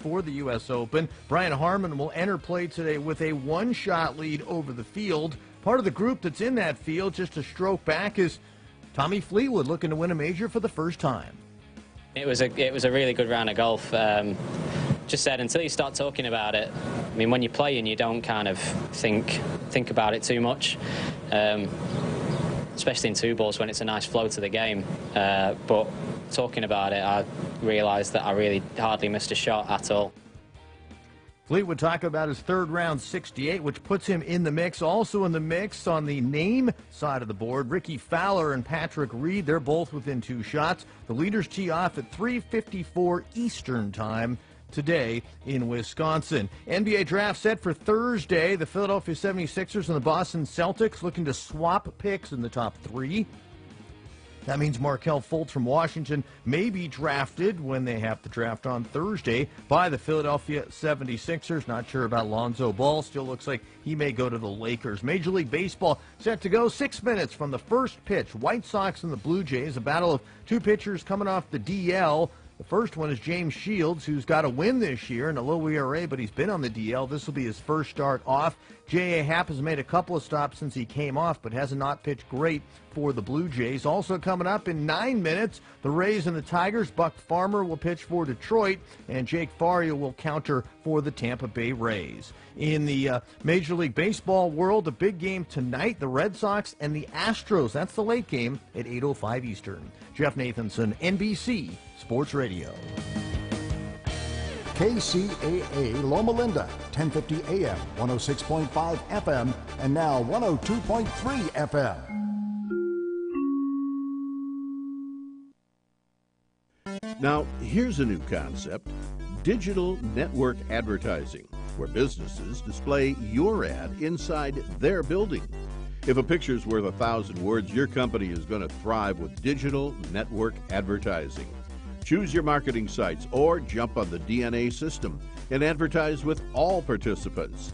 for the U.S. Open. Brian Harman will enter play today with a one-shot lead over the field. Part of the group that's in that field, just a stroke back, is Tommy Fleetwood, looking to win a major for the first time. It was a really good round of golf. Just said, until you start talking about it, I mean, when you're playing, you don't kind of think about it too much, especially in two balls when it's a nice flow to the game. But talking about it, I realised that I really hardly missed a shot at all. Fleetwood talk about his third round 68, which puts him in the mix. Also in the mix on the name side of the board, Ricky Fowler and Patrick Reed. They're both within 2 shots. The leaders tee off at 3:54 Eastern time today in Wisconsin. NBA draft set for Thursday. The Philadelphia 76ers and the Boston Celtics looking to swap picks in the top 3. That means Markelle Fultz from Washington may be drafted when they have the draft on Thursday by the Philadelphia 76ers. Not sure about Lonzo Ball. Still looks like he may go to the Lakers. Major League Baseball set to go 6 minutes from the first pitch. White Sox and the Blue Jays, a battle of 2 pitchers coming off the DL. The first one is James Shields, who's got a win this year and a low ERA, but he's been on the DL. This will be his first start off. J.A. Happ has made a couple of stops since he came off, but has not pitched great for the Blue Jays. Also coming up in 9 minutes, the Rays and the Tigers. Buck Farmer will pitch for Detroit, and Jake Faria will counter for the Tampa Bay Rays. In the Major League Baseball world, a big game tonight, the Red Sox and the Astros. That's the late game at 8:05 Eastern. Jeff Nathanson, NBC Sports Radio. KCAA Loma Linda, 1050 AM, 106.5 FM, and now 102.3 FM. Now, here's a new concept: digital network advertising, where businesses display your ad inside their building. If a picture's worth 1,000 words, your company is going to thrive with digital network advertising. Choose your marketing sites or jump on the DNA system and advertise with all participants.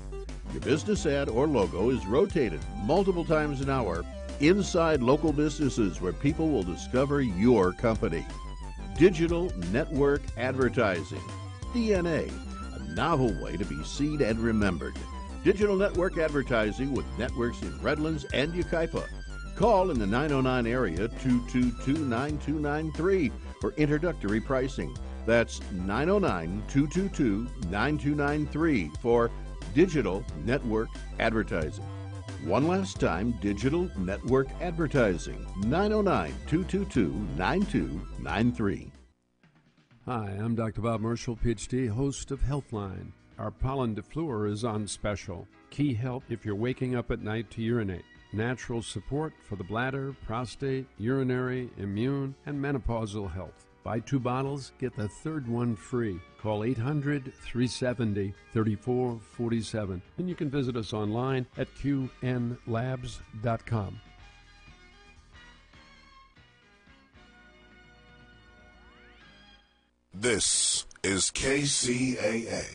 Your business ad or logo is rotated multiple times an hour inside local businesses where people will discover your company. Digital network advertising, DNA, a novel way to be seen and remembered. Digital network advertising with networks in Redlands and Yucaipa. Call in the 909 area 222-9293 for introductory pricing. That's 909-222-9293 for digital network advertising. One last time, digital network advertising, 909-222-9293. Hi, I'm Dr. Bob Marshall, PhD, host of Healthline. Our pollen defluor is on special. Key help if you're waking up at night to urinate. Natural support for the bladder, prostate, urinary, immune, and menopausal health. Buy 2 bottles, get the third one free. Call 800-370-3447. And you can visit us online at qnlabs.com. This is KCAA.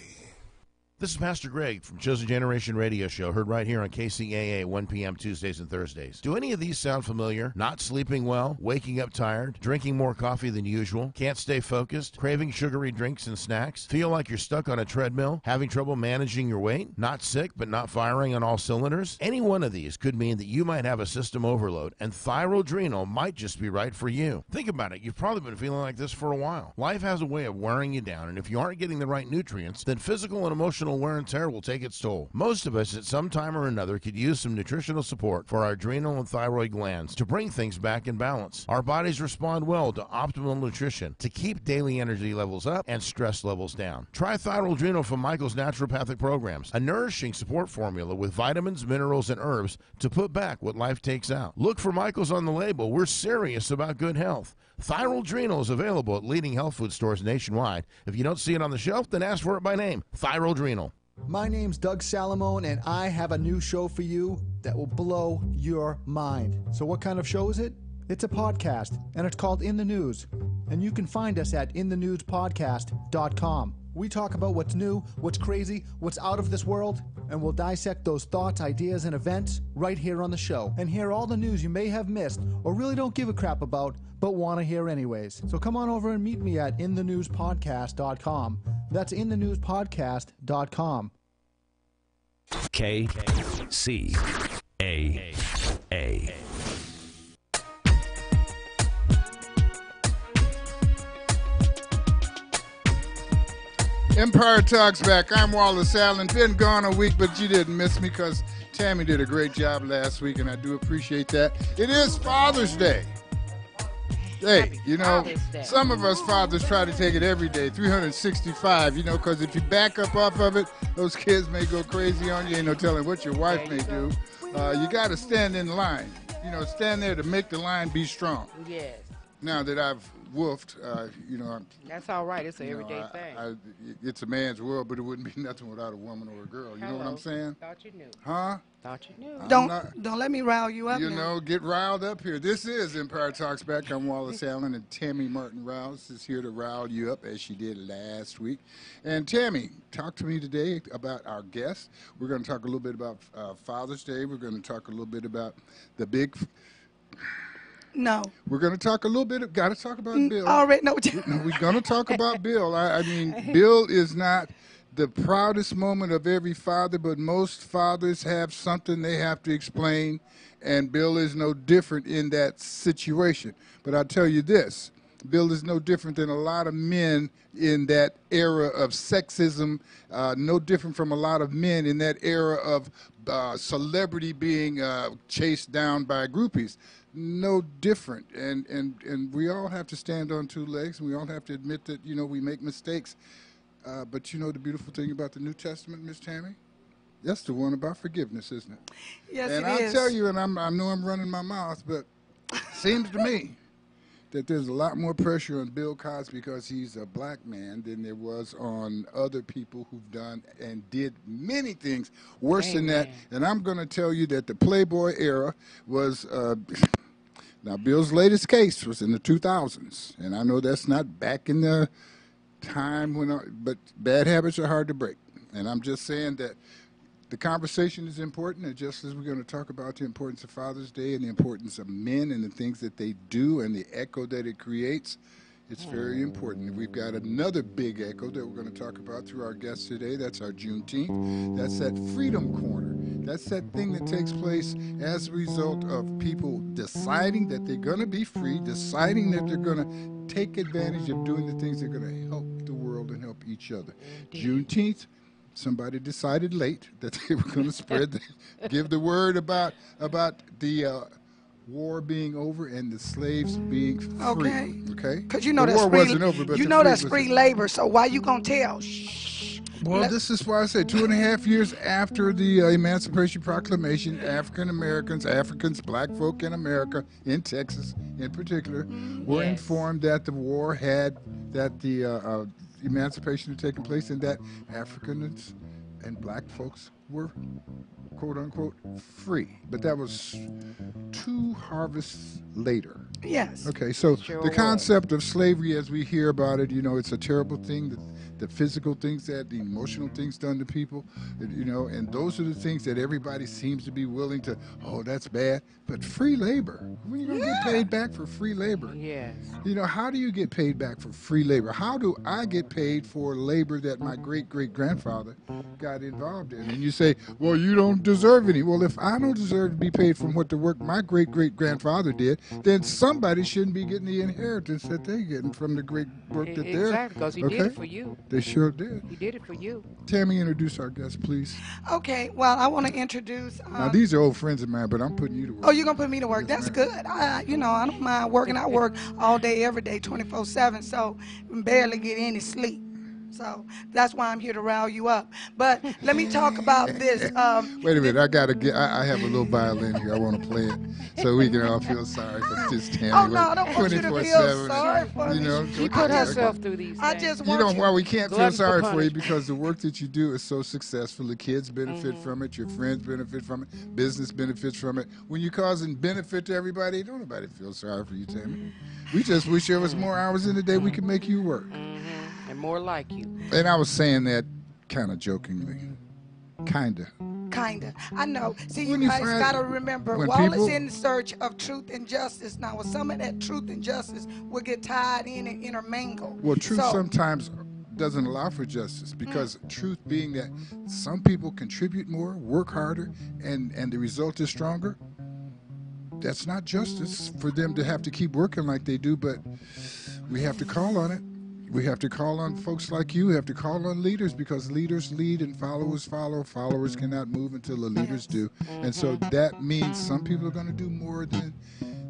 This is Pastor Greg from Chosen Generation Radio Show, heard right here on KCAA, 1 p.m. Tuesdays and Thursdays. Do any of these sound familiar? Not sleeping well, waking up tired, drinking more coffee than usual, can't stay focused, craving sugary drinks and snacks, feel like you're stuck on a treadmill, having trouble managing your weight, not sick but not firing on all cylinders? Any one of these could mean that you might have a system overload, and Thyrodrenal might just be right for you. Think about it. You've probably been feeling like this for a while. Life has a way of wearing you down, and if you aren't getting the right nutrients, then physical and emotional wear and tear will take its toll. Most of us at some time or another could use some nutritional support for our adrenal and thyroid glands to bring things back in balance. Our bodies respond well to optimal nutrition to keep daily energy levels up and stress levels down. Try Thyrodrenal from Michael's Naturopathic Programs, a nourishing support formula with vitamins, minerals, and herbs to put back what life takes out. Look for Michael's on the label. We're serious about good health. Thyrodrenal is available at leading health food stores nationwide. If you don't see it on the shelf, then ask for it by name. Thyrodrenal. My name's Doug Salamone, and I have a new show for you that will blow your mind. So what kind of show is it? It's a podcast, and it's called In the News. And you can find us at inthenewspodcast.com. We talk about what's new, what's crazy, what's out of this world, and we'll dissect those thoughts, ideas, and events right here on the show. And hear all the news you may have missed or really don't give a crap about, but want to hear anyways. So come on over and meet me at inthenewspodcast.com. That's inthenewspodcast.com. Kcaa. Empire Talks back. I'm Wallace Allen. Been gone a week, but you didn't miss me because Tammy did a great job last week, and I do appreciate that. It is Father's Day. Hey, you know, some of us fathers try to take it every day, 365, you know, because if you back up off of it, those kids may go crazy on you. Ain't no telling what your wife may do. You got to stand in line. You know, stand there to make the line be strong. Yes. Now that I've woofed, you know. That's all right. It's an everyday thing. It's a man's world, but it wouldn't be nothing without a woman or a girl. You know what I'm saying? Thought you knew. Huh? Thought you knew. Don't let me rile you up. You know, get riled up here. This is Empire Talks Back. I'm Wallace Allen, and Tammy Martin Rouse is here to rile you up as she did last week. And Tammy, talk to me today about our guest. We're going to talk a little bit about Father's Day. We're going to talk a little bit about the big. No. We're going to talk a little bit. Got to talk about Bill. Already know. We're going to talk about Bill. I mean, Bill is not the proudest moment of every father, but most fathers have something they have to explain, and Bill is no different in that situation. But I'll tell you this, Bill is no different than a lot of men in that era of sexism, no different from a lot of men in that era of celebrity being chased down by groupies. No different, and we all have to stand on two legs, and we all have to admit that, you know, we make mistakes. But you know the beautiful thing about the New Testament, Miss Tammy? That's the one about forgiveness, isn't it? Yes, and it I is. tell you, and I know I'm running my mouth, but it seems to me that there's a lot more pressure on Bill Cosby because he's a black man than there was on other people who've done and did many things worse than that. And I'm going to tell you that the Playboy era was now Bill's latest case was in the 2000s, and I know that's not back in the time when, but bad habits are hard to break. And I'm just saying that the conversation is important, and just as we're going to talk about the importance of Father's Day and the importance of men and the things that they do and the echo that it creates, it's very important. We've got another big echo that we're going to talk about through our guests today. That's our Juneteenth. That's that Freedom Corner. That's that thing that takes place as a result of people deciding that they're going to be free, deciding that they're going to take advantage of doing the things that are going to help the world and help each other. Juneteenth, somebody decided late that they were going to spread, give the word about the war being over and the slaves being free. Okay. Because you know the war that's wasn't over, but you know that's free labor. So why you gonna tell? Shh. Well, this is why I say 2.5 years after the Emancipation Proclamation, African Americans, black folk in America, in Texas in particular, were informed that the war had, that the emancipation had taken place and that Africans and black folks were, quote unquote, free. But that was 2 harvests later. Yes. Okay, so the concept of slavery as we hear about it, you know, it's a terrible thing, the physical things, that the emotional things done to people, you know, and those are the things that everybody seems to be willing to, oh, that's bad. But free labor, when are you going to get paid back for free labor? Yes. You know, how do you get paid back for free labor? How do I get paid for labor that my great-great-grandfather got involved in? And you say, well, you don't deserve any. Well, if I don't deserve to be paid from what the work my great-great-grandfather did, then somebody shouldn't be getting the inheritance that they're getting from the great work that they're... Exactly, because he did it for you. They sure did. He did it for you. Tammy, introduce our guest, please. Okay, well, I want to introduce... now, these are old friends of mine, but I'm putting you to work. Oh, you're going to put me to work. That's good. You know, I don't mind working. I work all day, every day, 24/7, so barely get any sleep. So that's why I'm here to rile you up. But let me talk about this. Wait a minute, I have a little violin here. I want to play it so we can all feel sorry for this Tammy. Oh, no, I don't want you to feel sorry for me. You know, she put herself through these things. I just want you know why we can't feel sorry for you? Because the work that you do is so successful. The kids benefit from it. Your friends benefit from it. Business benefits from it. When you're causing benefit to everybody, don't nobody feel sorry for you, Tammy. We just wish there was more hours in the day we could make you work. And more like you. And I was saying that kind of jokingly. Kinda. I know. See, you guys got to remember, Wallace in search of truth and justice. Now, some of that truth and justice will get tied in and intermingled. Well, truth sometimes doesn't allow for justice, because truth being that some people contribute more, work harder, and the result is stronger. That's not justice for them to have to keep working like they do, but we have to call on it. We have to call on folks like you. We have to call on leaders, because leaders lead and followers follow. Followers cannot move until the leaders do. And so that means some people are going to do more than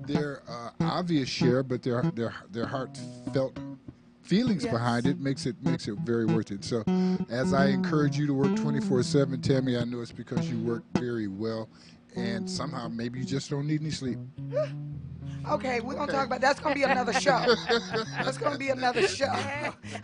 their obvious share, but their heartfelt feelings behind it makes it very worth it. So as I encourage you to work 24/7, Tammy, I know it's because you work very well, and somehow maybe you just don't need any sleep. Okay, we're going to talk about that's going to be another show. That's going to be another show.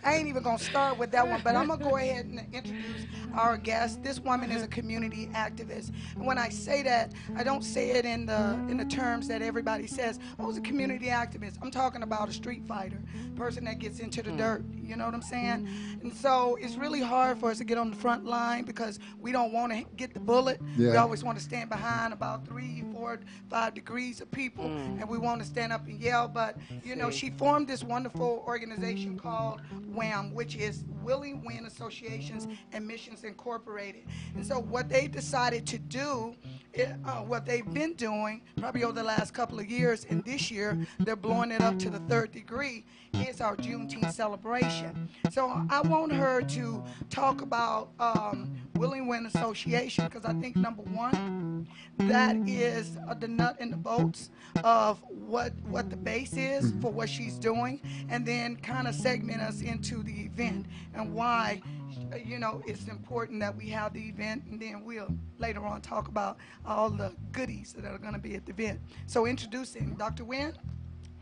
I ain't even going to start with that one, but I'm going to go ahead and introduce our guest. This woman is a community activist. And when I say that, I don't say it in the terms that everybody says, oh, it's a community activist. I'm talking about a street fighter, person that gets into the dirt. You know what I'm saying? And so it's really hard for us to get on the front line because we don't want to get the bullet. Yeah. We always want to stand behind about 3, 4, 5 degrees of people, and we want to stand up and yell. But, you know, she formed this wonderful organization called WHAM, which is Willing Win Associations and Missions Incorporated. And so what they decided to do, what they've been doing probably over the last couple of years, and this year they're blowing it up to the 3rd degree, is our Juneteenth celebration. So I want her to talk about Willing Win Association, because I think, number one, that is the nut and the bolts of what the base is for what she's doing, and then kind of segment us into the event and why, you know, it's important that we have the event, and then we'll later on talk about all the goodies that are going to be at the event. So introducing Dr. Wynn.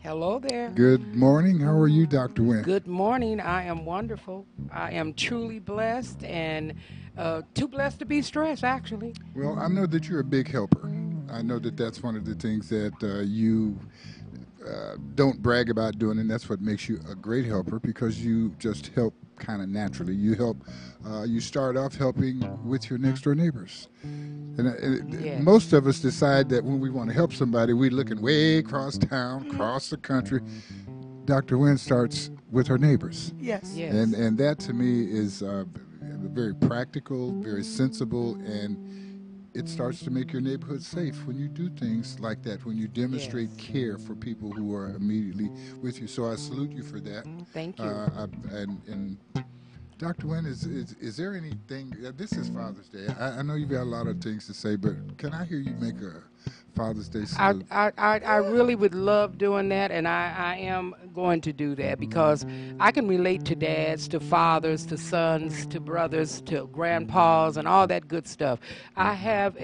Hello there. Good morning. How are you, Dr. Wynn? Good morning. I am wonderful. I am truly blessed, and too blessed to be stressed, actually. Well, I know that you're a big helper. I know that that's one of the things that you don't brag about doing, and that's what makes you a great helper, because you just help kind of naturally. You help. You start off helping with your next door neighbors. And most of us decide that when we want to help somebody, we're looking way across town, across the country. Dr. Wynn starts with her neighbors. Yes. And that to me is very practical, very sensible, and it starts to make your neighborhood safe when you do things like that, when you demonstrate care for people who are immediately with you. So I salute you for that. Thank you. And Dr. Wynn, is there anything, this is Father's Day. I know you've got a lot of things to say, but can I hear you make a Father's Day salute? I really would love doing that, and I am going to do that, because I can relate to dads, to fathers, to sons, to brothers, to grandpas, and all that good stuff. I have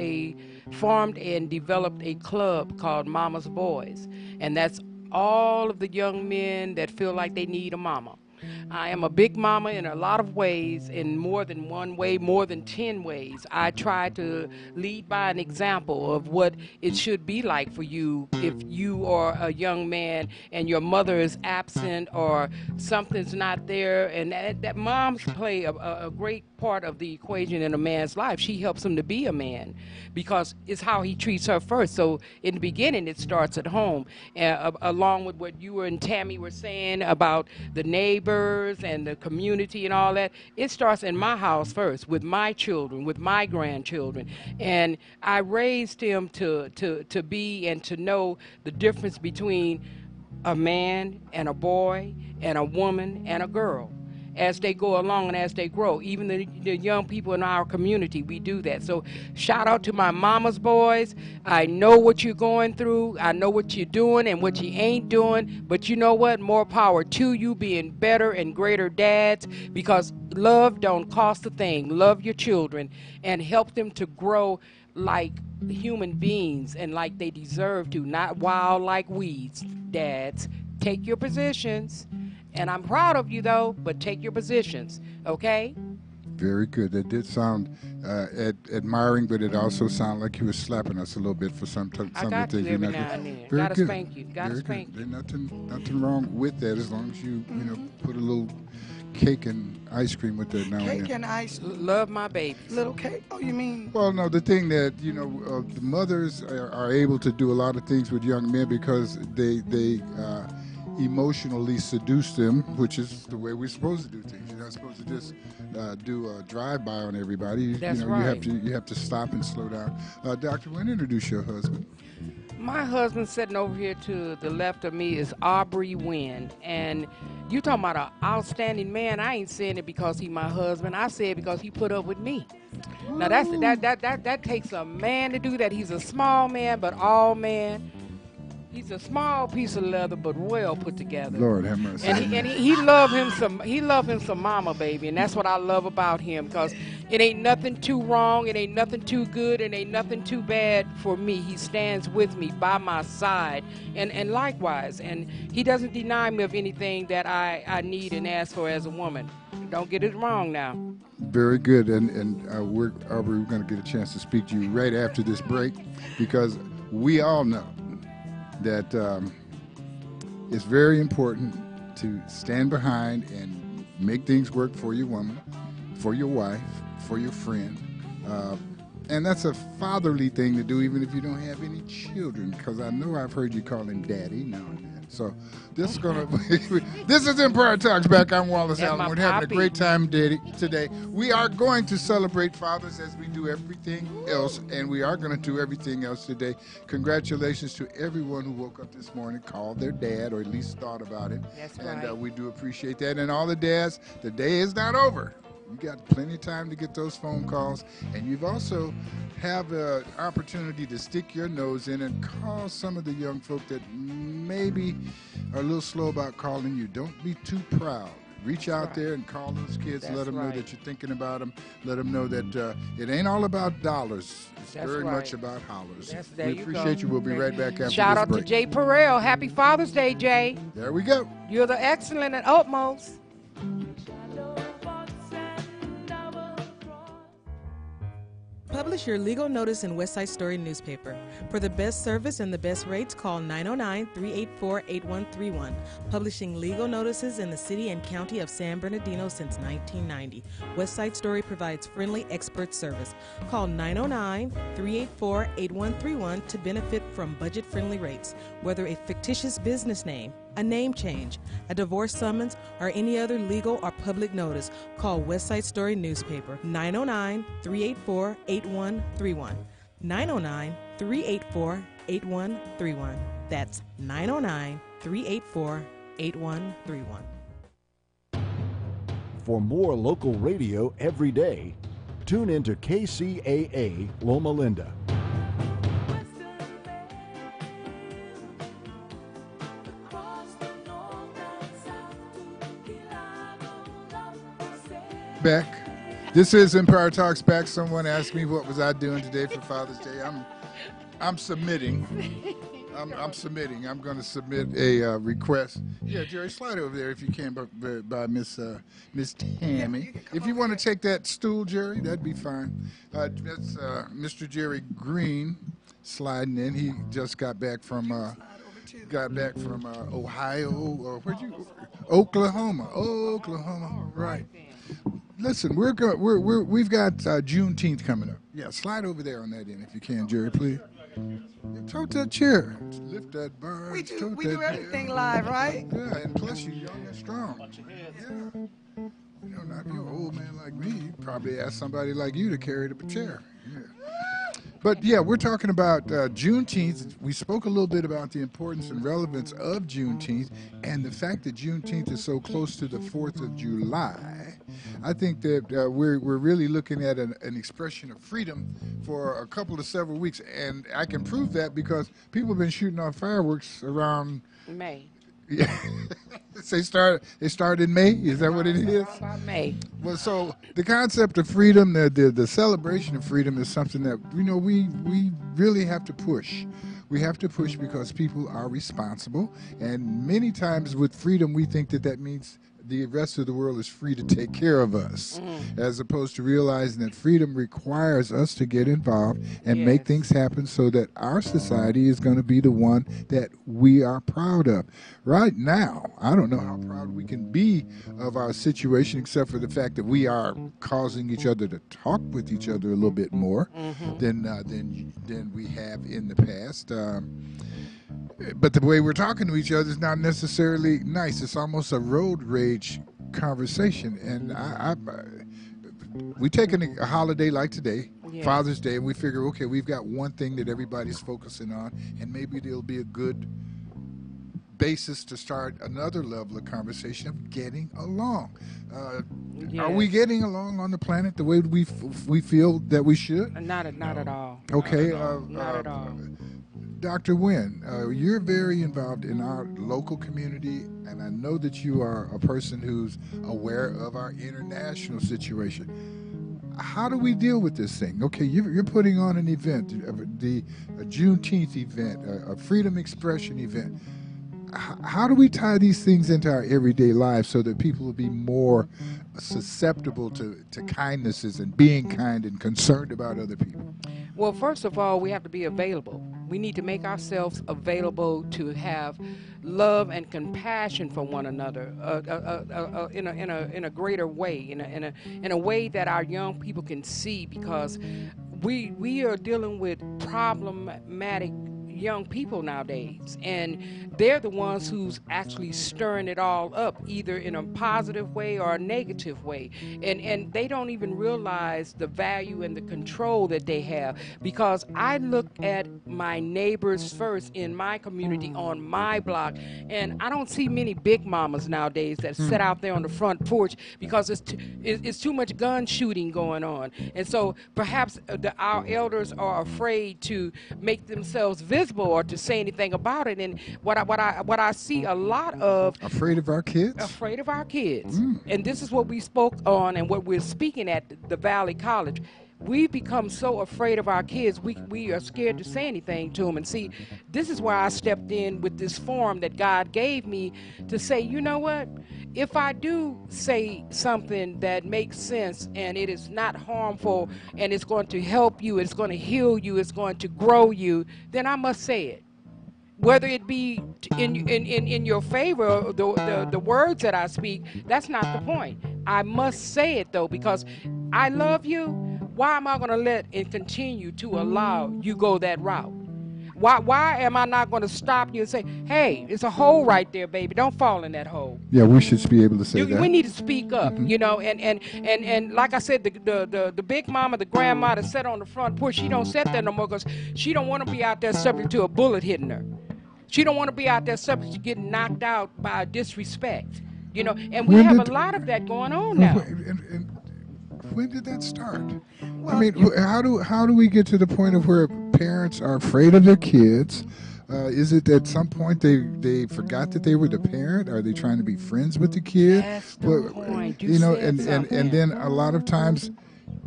formed and developed a club called Mama's Boys, and that's all of the young men that feel like they need a mama. I am a big mama in a lot of ways, in more than one way, more than 10 ways. I try to lead by an example of what it should be like for you if you are a young man and your mother is absent or something's not there. And that moms play a great part of the equation in a man's life. She helps him to be a man, because it's how he treats her first. So in the beginning, it starts at home, along with what you and Tammy were saying about the neighbors and the community and all that. It starts in my house first, with my children, with my grandchildren. And I raised him to be and to know the difference between a man and a boy and a woman and a girl. As they go along and as they grow, even the young people in our community, we do that. So shout out to my mama's boys. I know what you're going through. I know what you're doing and what you ain't doing. But you know what? More power to you being better and greater dads, because love don't cost a thing. Love your children and help them to grow like human beings and like they deserve to, not wild like weeds. Dads, take your positions. And I'm proud of you, though, but take your positions, okay? Very good. That did sound admiring, but it also sounded like you were slapping us a little bit for some things. I got to every now and then. Very Gotta good. spank you. Gotta spank you. There's nothing wrong with that, as long as you put a little cake and ice cream with that now and then. Cake and ice. Love my babies. Little cake. Oh, you mean? Well, no, the thing that, the mothers are able to do a lot of things with young men, because they emotionally seduce them, which is the way we're supposed to do things. You're not supposed to just do a drive-by on everybody. That's you right. You have to stop and slow down. Doctor, when introduce your husband? My husband sitting over here to the left of me is Aubrey Wynn, and you talking about an outstanding man. I ain't saying it because he my husband. I say it because he put up with me. Now that takes a man to do that. He's a small man, but all man. He's a small piece of leather, but well put together. Lord have mercy. And he love him some mama, baby, and that's what I love about him, because it ain't nothing too wrong, it ain't nothing too good, it ain't nothing too bad for me. He stands with me, by my side, and likewise, and he doesn't deny me of anything that I need and ask for as a woman. Don't get it wrong now. Very good, and Aubrey, we're going to get a chance to speak to you right after this break, because we all know that it's very important to stand behind and make things work for your woman, for your wife, for your friend. And that's a fatherly thing to do, even if you don't have any children, because I know I've heard you call him daddy now and then. So this is this is Empire Talks Back. I'm Wallace Allen. We're having a great time today. We are going to celebrate fathers as we do everything else, and we are going to do everything else today. Congratulations to everyone who woke up this morning, called their dad, or at least thought about it. That's and right. We do appreciate that. And all the dads, the day is not over. You got plenty of time to get those phone calls, and you've also have an opportunity to stick your nose in and call some of the young folk that maybe are a little slow about calling you. Don't be too proud. Reach out there and call those kids. Let them know that you're thinking about them. Let them know that it ain't all about dollars. It's very much about hollers. We appreciate you. We'll be right back after Shout this out break. to Jay Perrell. Happy Father's Day, Jay. There we go. You're the excellent and utmost. Publish your legal notice in West Side Story newspaper. For the best service and the best rates, call 909-384-8131. Publishing legal notices in the city and county of San Bernardino since 1990. West Side Story provides friendly expert service. Call 909-384-8131 to benefit from budget-friendly rates. Whether a fictitious business name, a name change, a divorce summons, or any other legal or public notice, call West Side Story newspaper 909-384-8131. 909-384-8131. That's 909-384-8131. For more local radio every day, tune into KCAA Loma Linda. Back. This is Empire Talks Back. Someone asked me what was I doing today for Father's Day. I'm submitting. I'm submitting. I'm going to submit a request. Yeah, Jerry, slide over there if you can by Miss Tammy. If you want to take that stool, Jerry, that'd be fine. That's Mr. Jerry Green sliding in. He just got back from Ohio. Oklahoma. Right. Listen, we've got Juneteenth coming up. Yeah, slide over there on that end if you can, Jerry, please. Tote that chair. Lift that bar. We do everything live, right? Yeah, and plus you're young and strong. Yeah. You know, not if you're an old man like me, you'd probably ask somebody like you to carry the chair. Yeah. But yeah, we're talking about Juneteenth. We spoke a little bit about the importance and relevance of Juneteenth and the fact that Juneteenth is so close to the 4th of July. I think that we're really looking at an expression of freedom for a couple of several weeks, and I can prove that because people have been shooting off fireworks around May. Yeah, they start in May. Is that what it is? About May. Well, so the concept of freedom, the celebration of freedom, is something that we really have to push. We have to push because people are responsible, and many times with freedom, we think that means the rest of the world is free to take care of us, as opposed to realizing that freedom requires us to get involved and make things happen so that our society is going to be the one that we are proud of. Right now, I don't know how proud we can be of our situation, except for the fact that we are causing each other to talk with each other a little bit more than we have in the past. But the way we're talking to each other is not necessarily nice. It's almost a road rage conversation. And we take a holiday like today, Father's Day, and we figure, okay, we've got one thing that everybody's focusing on, and maybe there'll be a good basis to start another level of conversation of getting along. Are we getting along on the planet the way we feel that we should? Not at all. Okay. Not at all. Dr. Nguyen, you're very involved in our local community, and I know that you are a person who's aware of our international situation. How do we deal with this thing? Okay, you're putting on an event, a Juneteenth event, a freedom expression event. How do we tie these things into our everyday lives so that people will be more susceptible to kindnesses and being kind and concerned about other people? Well, first of all, we have to be available. We need to make ourselves available to have love and compassion for one another in a greater way, in a way that our young people can see, because we are dealing with problematic young people nowadays, and they're the ones who's actually stirring it all up, either in a positive way or a negative way, and they don't even realize the value and the control that they have. Because I look at my neighbors first in my community on my block, and I don't see many big mamas nowadays that sit out there on the front porch, because it's too much gun shooting going on. And so perhaps our elders are afraid to make themselves visible or to say anything about it. And what I see a lot of, afraid of our kids. And this is what we spoke on and what we're speaking at the Valley College. We become so afraid of our kids, we are scared to say anything to them. And see, this is why I stepped in with this forum that God gave me to say, you know what? If I do say something that makes sense and it is not harmful and it's going to help you, it's going to heal you, it's going to grow you, then I must say it. Whether it be in your favor, the words that I speak, that's not the point. I must say it, though, because I love you. Why am I going to let and continue to allow you go that route? Why am I not going to stop you and say, hey, it's a hole right there, baby. Don't fall in that hole. Yeah, we should be able to say that. We need to speak up, you know, and like I said, the big mama, the grandma that sat on the front porch, she don't sit there no more because she don't want to be out there subject to a bullet hitting her. She don't want to be out there subject to getting knocked out by disrespect, you know, and we have a lot of that going on now. And when did that start? Well, I mean, how do we get to the point of where parents are afraid of their kids? Is it at some point they forgot that they were the parent? Are they trying to be friends with the kid? That's the point. You know, and then a lot of times,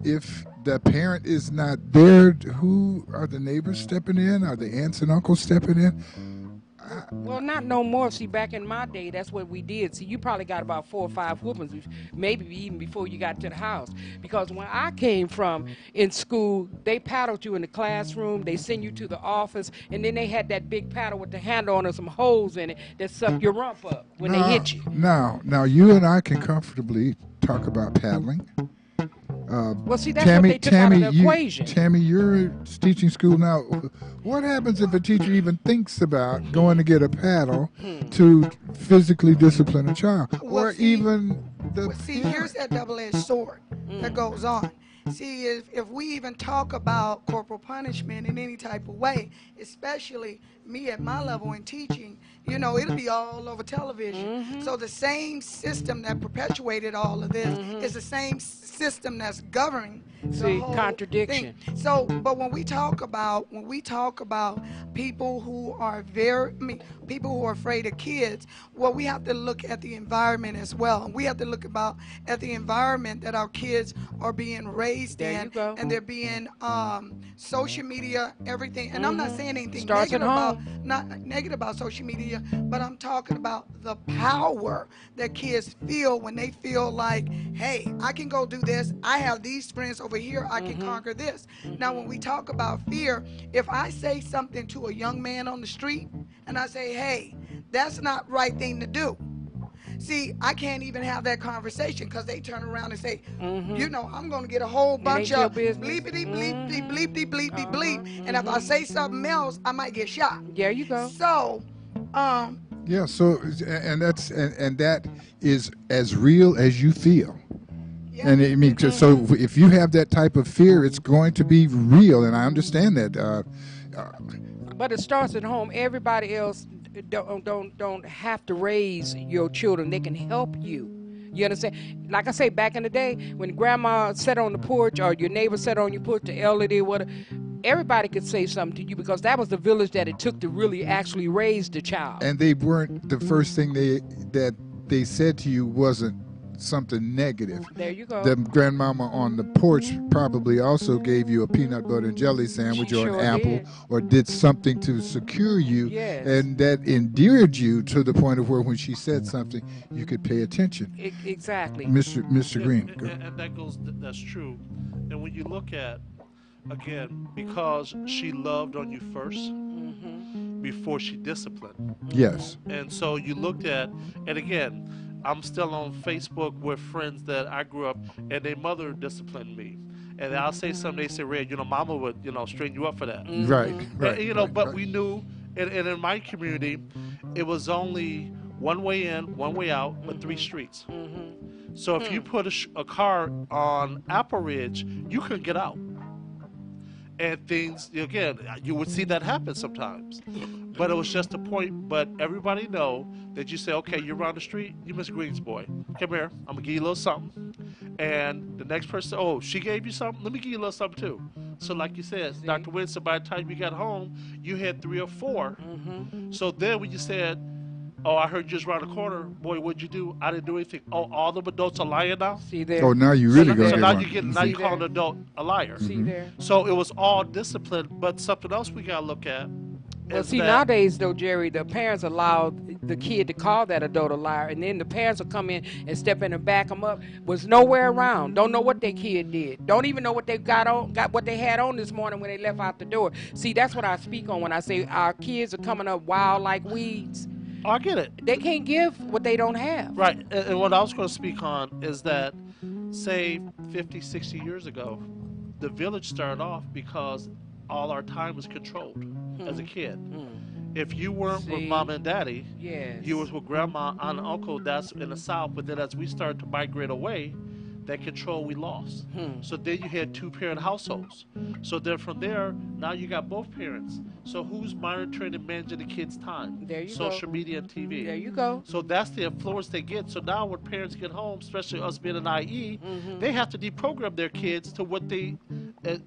if the parent is not there, who are the neighbors stepping in? Are the aunts and uncles stepping in? Well, not no more. See, back in my day, that's what we did. See, you probably got about 4 or 5 whoopings, maybe even before you got to the house. Because when I came from in school, they paddled you in the classroom, they send you to the office, and then they had that big paddle with the handle on and some holes in it that suck your rump up when they hit you. Now, you and I can comfortably talk about paddling. Well, see, that's what they took out of the equation. Tammy, you're teaching school now. What happens if a teacher even thinks about going to get a paddle to physically discipline a child? Well, See, here's that double-edged sword that goes on. See, if we even talk about corporal punishment in any type of way, especially me at my level in teaching, you know, it'll be all over television. So the same system that perpetuated all of this is the same system that's governing the whole contradiction thing. So, but when we talk about people who are people who are afraid of kids, well, we have to look at the environment as well. We have to look at the environment that our kids are being raised in, and they're being social media, everything. And I'm not saying anything negative about social media, but I'm talking about the power that kids feel when they feel like, hey, I can go do this. I have these friends over here. I can conquer this. Now, when we talk about fear, if I say something to a young man on the street and I say, hey, that's not the right thing to do, See, I can't even have that conversation because they turn around and say, Mm-hmm. you know, I'm going to get a whole bunch ain't of your business. bleepity, bleepity, bleepity, bleepity, bleep. And if I say something else, I might get shot. There you go. So, Yeah, so and that is as real as you feel. And I mean, so if you have that type of fear, it's going to be real, and I understand that. But it starts at home. Everybody else don't have to raise your children. They can help you. You understand? Like I say, back in the day, when grandma sat on the porch or your neighbor sat on your porch, the elderly, whatever, everybody could say something to you because that was the village that it took to really actually raise the child. And they weren't the first thing that they said to you wasn't something negative. There you go. The grandmama on the porch probably also gave you a peanut butter and jelly sandwich or an apple or did something to secure you. Yes. And that endeared you to the point of where when she said something, you could pay attention. Exactly. Mr. Green. And that's true. And when you look at, again, because she loved on you first before she disciplined. Yes. And so you looked at, and again, I'm still on Facebook with friends that I grew up, and their mother disciplined me. And I'll say something, they say, Red, mama would, straighten you up for that. Right, right. And, but we knew, and in my community, it was only one way in, one way out, but 3 streets. So if you put a car on Apple Ridge, you couldn't get out. And things, again, you would see that happen sometimes. But it was just a point. But everybody know that you say, okay, you're around the street, you Miss Green's boy. Come here, I'm going to give you a little something. And the next person, oh, she gave you something? Let me give you a little something too. So like you said, Dr. Winston, by the time you got home, you had 3 or 4. So then when you said, oh, I heard you just around the corner, boy, what'd you do? I didn't do anything. Oh, all the adults are lying now? See there. Oh, now you really So now one. you call an adult a liar. See there. So it was all discipline, but something else we gotta look at. Well, see, nowadays, though, Jerry, the parents allow the kid to call that adult a liar, and then the parents will come in and step in and back them up. Was nowhere around. Don't know what their kid did. Don't even know what they got what they had on this morning when they left out the door. See, that's what I speak on when I say our kids are coming up wild like weeds. Oh, I get it. They can't give what they don't have. Right. And what I was going to speak on is that, say, 50, 60 years ago, the village started off because all our time was controlled as a kid. If you weren't with mom and daddy, you was with grandma, aunt, and uncle, that's in the South. But then as we started to migrate away, that control we lost. So then you had 2-parent households. So then from there, now you got both parents. So who's monitoring and managing the kids' time? There you Social go. media and TV. There you go. So that's the influence they get. So now when parents get home, especially us being an IE, they have to deprogram their kids to what they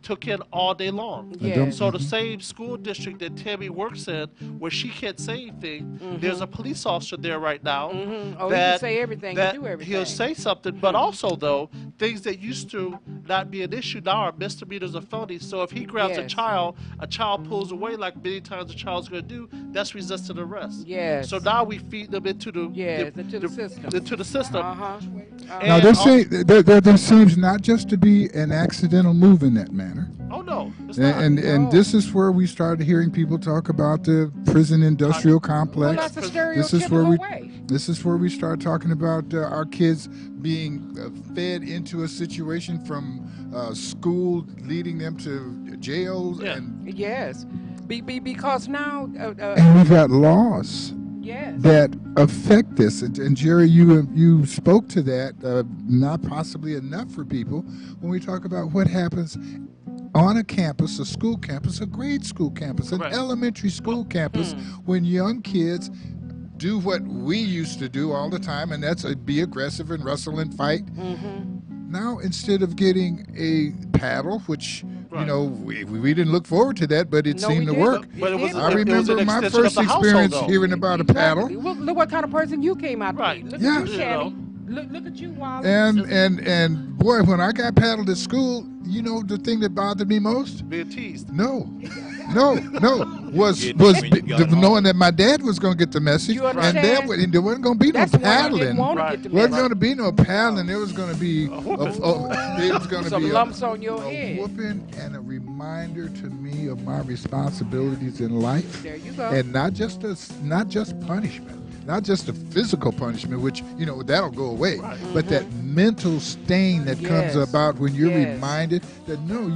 took in all day long. So the same school district that Tammy works in, where she can't say anything, there's a police officer there right now. Oh, he can say everything, that do everything. he'll say something, but also though, things that used to not be an issue now are misdemeanors or felonies. So if he grabs a child pulls away like many times a child's going to do, that's resisting arrest. So now we feed them into the system. Into the system. Now there seems not just to be an accidental move in that manner. Oh no, it's not. And this is where we started hearing people talk about the prison industrial complex. Well, that's a stereotypical way. This is where we start talking about our kids being fed into a situation from school leading them to jails Yes, because now and we've got laws that affect this. And Jerry, you spoke to that, not possibly enough for people when we talk about what happens on a campus, a school campus, a grade school campus, an elementary school campus, when young kids do what we used to do all the time, and that's be aggressive and wrestle and fight. Now, instead of getting a paddle, which you know we didn't look forward to that, but it seemed to work. But I remember my first experience hearing about a paddle. Look what kind of person you came out to be. Look at you, Shanny. Look at you, Wally. And boy, when I got paddled at school, you know the thing that bothered me most? Being teased. No. Was knowing that my dad was going to get the message, and there wasn't going to be no paddling. Wasn't going to be no paddling. There was going to be some lumps on your head. Whooping and a reminder to me of my responsibilities in life. There you go. And not just punishment. not just the physical punishment, which, that'll go away, but that mental stain that comes about when you're reminded that, no,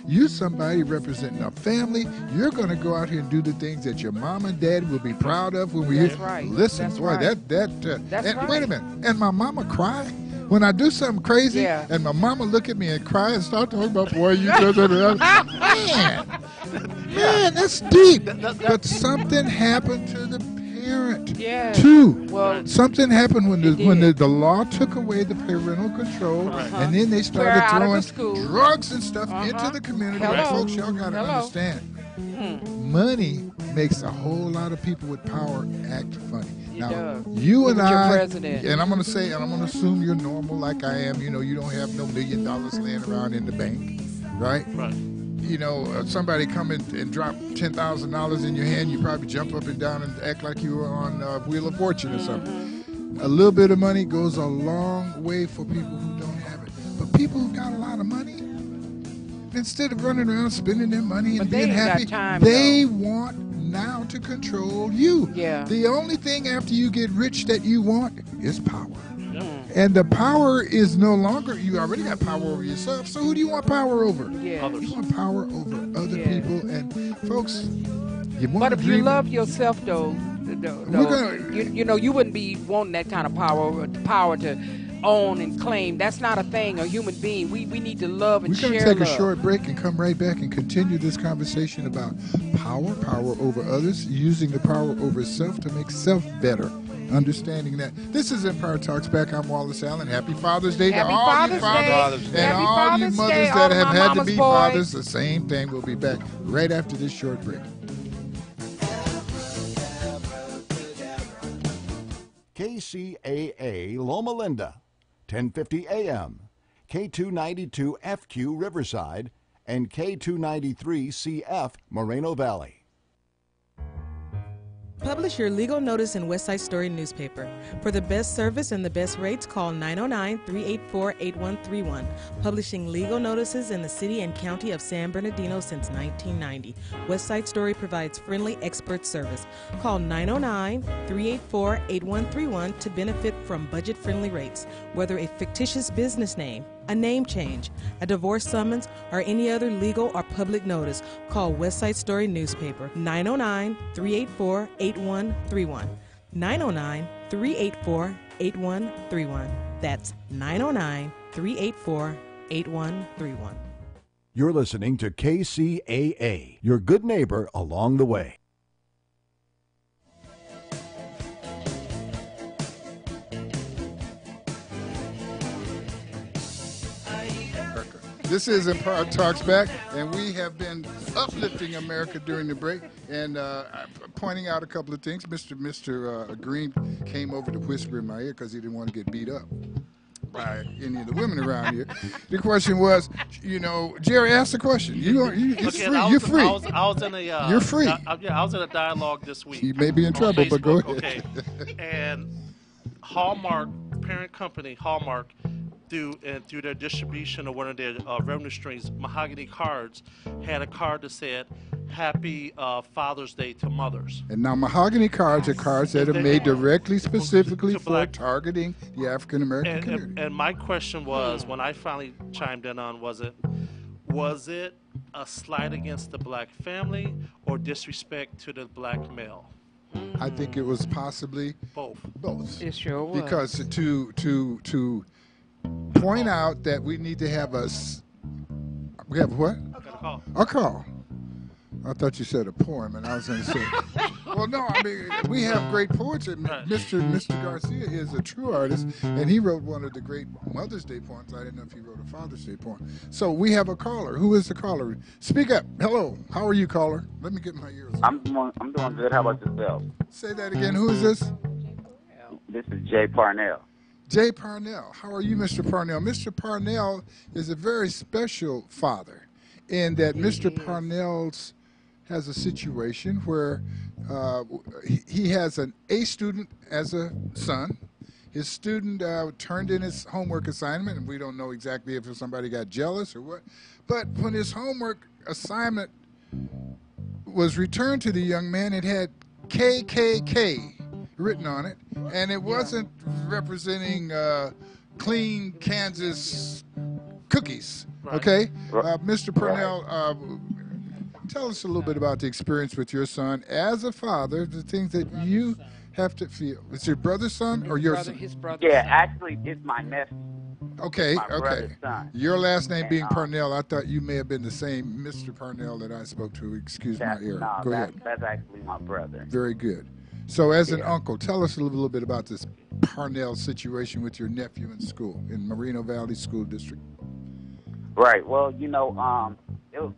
you're somebody representing a family. You're going to go out here and do the things that your mom and dad will be proud of when we That's right. listen. That's boy, right. That's right. Wait a minute. And my mama cry when I do something crazy, Yeah. and my mama look at me and cry and start talking about, boy, you just man, that's deep. But something happened to the parent too. Well, something happened when the law took away the parental control, and then they started throwing drugs and stuff into the community. Folks, y'all gotta understand. Money makes a whole lot of people with power act funny. Now, you and I, and I'm going to say, and I'm going to assume you're normal like I am. You don't have no $1 million laying around in the bank, right? Right. Somebody come in and drop $10,000 in your hand, you probably jump up and down and act like you were on Wheel of Fortune or something. A little bit of money goes a long way for people who don't have it. But people who got a lot of money, instead of running around spending their money and being happy, they want now to control you. Yeah. The only thing after you get rich that you want is power. And the power is no longer, you already got power over yourself, so who do you want power over? Yeah. You want power over other people. And folks, you want But if you love yourself, though, you wouldn't be wanting that kind of power to own and claim. That's not a thing, a human being. We need to love and share love. We're going to take a short break and come right back and continue this conversation about power over others, using the power over self to make self better. Understanding that. This is Empire Talks Back. I'm Wallace Allen. Happy Father's Day to all you fathers and all you mothers that have had to be fathers. The same thing. We'll be back right after this short break. KCAA Loma Linda, 1050 AM, K292 FQ Riverside, and K293 CF Moreno Valley. Publish your legal notice in West Side Story newspaper. For the best service and the best rates, call 909-384-8131. Publishing legal notices in the city and county of San Bernardino since 1990. West Side Story provides friendly expert service. Call 909-384-8131 to benefit from budget-friendly rates. Whether a fictitious business name, a name change, a divorce summons, or any other legal or public notice, call West Side Story newspaper 909-384-8131. 909-384-8131. That's 909-384-8131. You're listening to KCAA, your good neighbor along the way. This is Empire Talks Back, and we have been uplifting America during the break and pointing out a couple of things. Mr. Green came over to whisper in my ear because he didn't want to get beat up by any of the women around here. The question was, Jerry asked the question. You're free. I was in a. You're free. I was in a dialogue this week. You may be in trouble, but go ahead. Okay. And Hallmark, parent company Hallmark, through their distribution of one of their revenue streams, Mahogany Cards had a card that said, Happy Father's Day to mothers. And now Mahogany Cards are cards that are made directly, specifically for targeting the African-American community. And my question was, when I finally chimed in on, was it a slight against the black family or disrespect to the black male? I think it was possibly both. It sure was. Because to point out that we need to have we have what? A call. I thought you said a poem, and I was going to say, well, no, I mean, we have great poets, and Mr. Garcia is a true artist, and he wrote one of the great Mother's Day poems. I didn't know if he wrote a Father's Day poem. So we have a caller. Who is the caller? Speak up. Hello. How are you, caller? Let me get my ears on. I'm doing good. How about yourself? Say that again. Who is this? This is Jay Parnell. Jay Parnell. How are you, Mr. Parnell? Mr. Parnell is a very special father in that Mr. Parnell's has a situation where he has an A student as a son. His student turned in his homework assignment, and we don't know exactly if somebody got jealous or what. But when his homework assignment was returned to the young man, it had KKK written on it, and it wasn't representing clean Kansas cookies. Right. Okay, Mr. Purnell, tell us a little bit about the experience with your son as a father, the things that you have to feel. It's your brother's son or your son? His brother. Yeah, actually, it's my nephew. Okay, My brother's son. Your last name And, being Purnell, I thought you may have been the same Mr. Purnell that I spoke to. Excuse my error. No, Go ahead. that's actually my brother. Very good. So, as an uncle, tell us a little bit about this Purnell situation with your nephew in school in Moreno Valley School District. Right. Well, you know, it was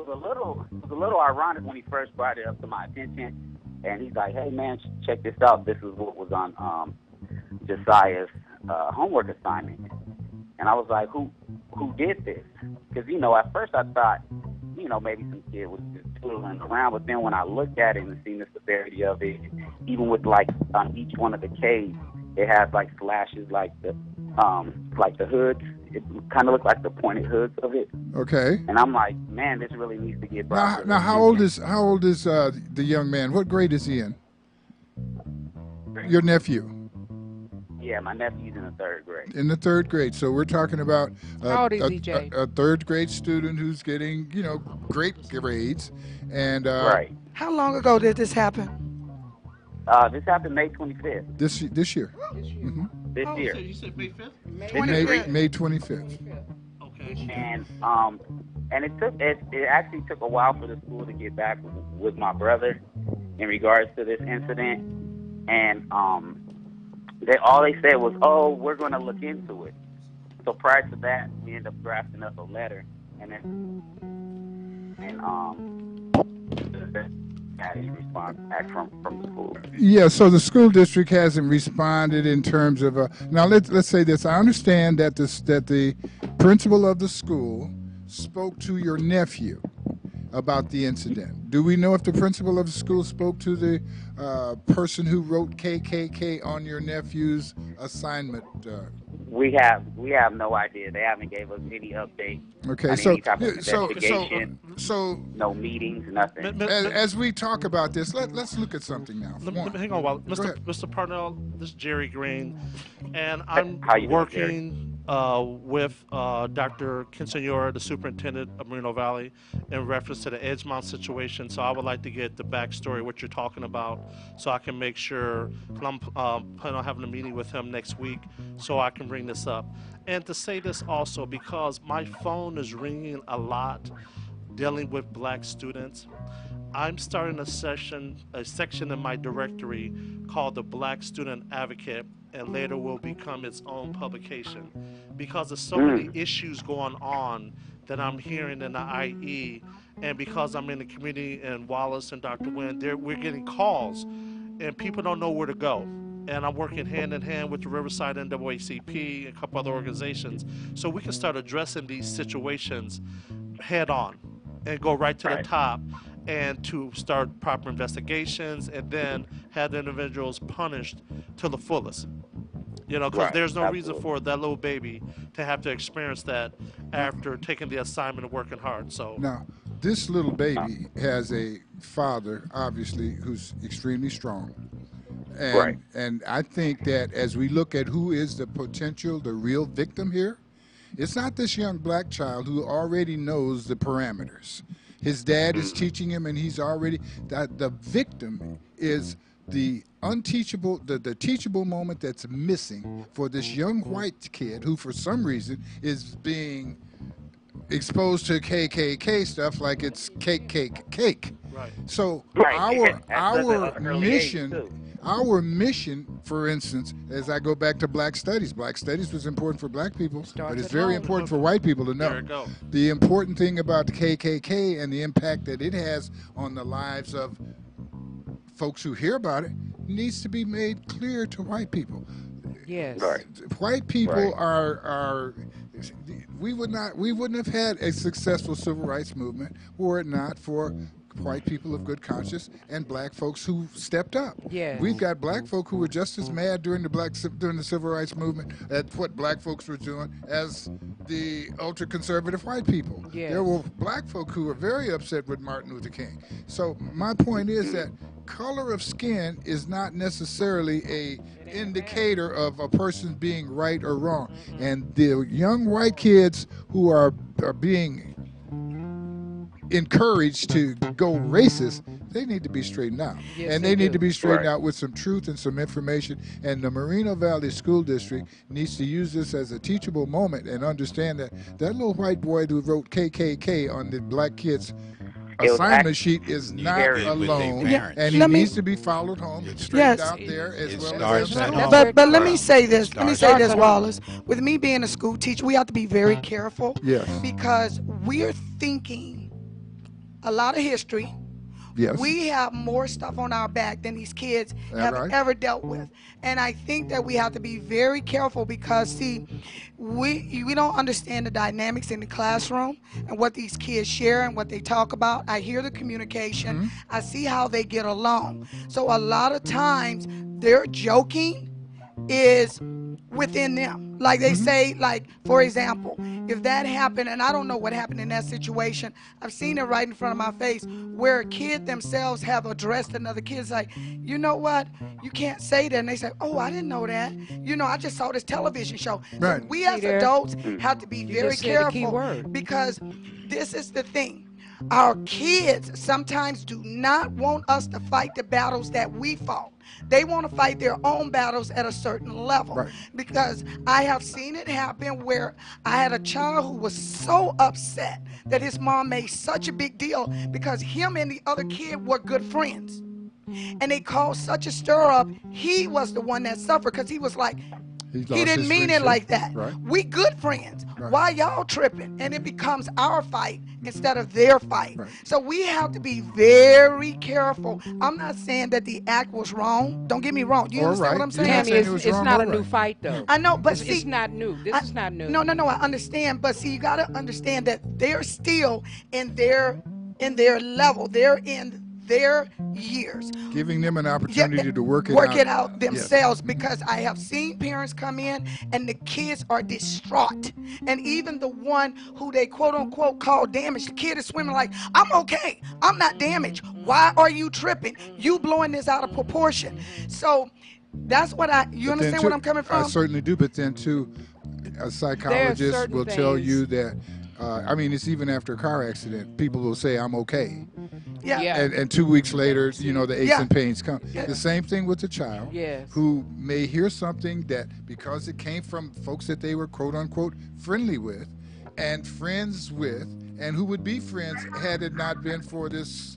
a little ironic when he first brought it up to my attention, and he's like, "Hey, man, check this out. This is what was on Josiah's homework assignment." And I was like, "Who did this?" Because you know, at first I thought, you know, maybe some kid was just twiddling around, but then when I looked at it and seen the severity of it, even with like on each one of the K's, it has like slashes, like the hoods. It kind of looked like the pointed hoods of it. Okay. And I'm like, man, this really needs to get brought. Now, how old is the young man? What grade is he in? Your nephew. Yeah, my nephew's in the 3rd grade. In the 3rd grade. So we're talking about How old is he, Jay? a 3rd grade student who's getting, you know, great grades. And right. How long ago did this happen? This happened May 25th. This year. This year. You said May 5th? May 25th. Okay. And it actually took a while for the school to get back with my brother in regards to this incident. And all they said was, "Oh, we're going to look into it." So prior to that, we ended up drafting up a letter, and had any response back from the school. Yeah, so the school district hasn't responded in terms of now. Let's say this. I understand that the principal of the school spoke to your nephew about the incident. Do we know if the principal of the school spoke to the person who wrote KKK on your nephew's assignment? We have no idea. They haven't gave us any update. Okay, on so any type of investigation, so no meetings, nothing. As we talk about this, let's look at something now. Hang on a while. Mr. Parnell, this is Jerry Green, and I'm working with Dr. Kinsenora, the superintendent of Moreno Valley, in reference to the Edgemont situation. So I would like to get the backstory, what you're talking about, so I can make sure, I'm planning on having a meeting with him next week, so I can bring this up. And to say this also, because my phone is ringing a lot dealing with black students, I'm starting a section in my directory called the Black Student Advocate, and later will become its own publication, because there's so many issues going on that I'm hearing in the IE, and because I'm in the community and Wallace and Dr. Wynn, we're getting calls, and people don't know where to go. And I'm working hand in hand with the Riverside NAACP and a couple other organizations, so we can start addressing these situations head on and go right to the top, and to start proper investigations, and then have the individuals punished to the fullest. You know, because there's no reason for that little baby to have to experience that after taking the assignment and working hard. So now, this little baby has a father, obviously, who's extremely strong. And I think that as we look at who is the real victim here, it's not this young black child who already knows the parameters. His dad is teaching him, and he's already the victim is the unteachable, the teachable moment that's missing for this young white kid who, for some reason, is being exposed to KKK stuff like it's cake. Right. So our mission, for instance, as I go back to Black Studies was important for black people, but it's very important for white people to know. The important thing about the KKK and the impact that it has on the lives of folks who hear about it needs to be made clear to white people. Yes. White people are we wouldn't have had a successful civil rights movement were it not for white people of good conscience and black folks who stepped up. Yes. We've got black folk who were just as mad during the civil rights movement at what black folks were doing as the ultra conservative white people. Yes. There were black folk who were very upset with Martin Luther King. So my point is that color of skin is not necessarily a indicator of a person being right or wrong. And the young white kids who are being encouraged to go racist, they need to be straightened out. Yes, and they they need do. to be straightened Right. out with some truth and some information. And the Moreno Valley School District needs to use this as a teachable moment and understand that that little white boy who wrote KKK on the black kids' It was assignment actually sheet is not very good with their alone, parents. and he Let me- needs to be followed home, straightened out there as it well starts as at school. home. But let me Right. say this. Let me Starts say at this, home. Wallace. With me being a school teacher, we have to be very careful. Yes. Because we're thinking a lot of history. Yes. We have more stuff on our back than these kids That have right? ever dealt with. And I think that we have to be very careful because, see, we don't understand the dynamics in the classroom and what these kids share and what they talk about. I hear the communication. I see how they get along. So a lot of times their joking is within them. Like they say, like, for example, if that happened, and I don't know what happened in that situation, I've seen it right in front of my face, where a kid themselves have addressed another kid. It's like, you know what? You can't say that. And they say, oh, I didn't know that. You know, I just saw this television show. Right. So we See as there? adults have to be You very just said the key careful word. because this is the thing. Our kids sometimes do not want us to fight the battles that we fought. They want to fight their own battles at a certain level. Right. Because I have seen it happen where I had a child who was so upset that his mom made such a big deal because him and the other kid were good friends. And they caused such a stir up. He was the one that suffered because he was like, He he lost didn't his mean it friendship. like that. Right. We good friends. Right. Why y'all tripping? And it becomes our fight instead of their fight. Right. So we have to be very careful. I'm not saying that the act was wrong. Don't get me wrong. You Or understand right. what I'm You're saying? not Tammy, saying it was it's wrong not or a new right. fight, though. I know, but It's see, not new. This is not new. No, I understand, but see, you got to understand that they're still in their level. They're in their years. Giving them an opportunity to work it out. Yes. Themselves, because I have seen parents come in and the kids are distraught. And even the one who they quote unquote call damaged, the kid is swimming like, I'm okay. I'm not damaged. Why are you tripping? You blowing this out of proportion. So that's what you But understand then what too- I'm coming I from? certainly do, but then too, a psychologist certain will tell things- you that, I mean, it's even after a car accident, people will say, I'm okay. Yeah. Yeah. And 2 weeks later, you know, the aches Yeah. and pains come. Yeah. The same thing with the child Yes. who may hear something that because it came from folks that they were quote unquote friendly with and friends with, and who would be friends had it not been for this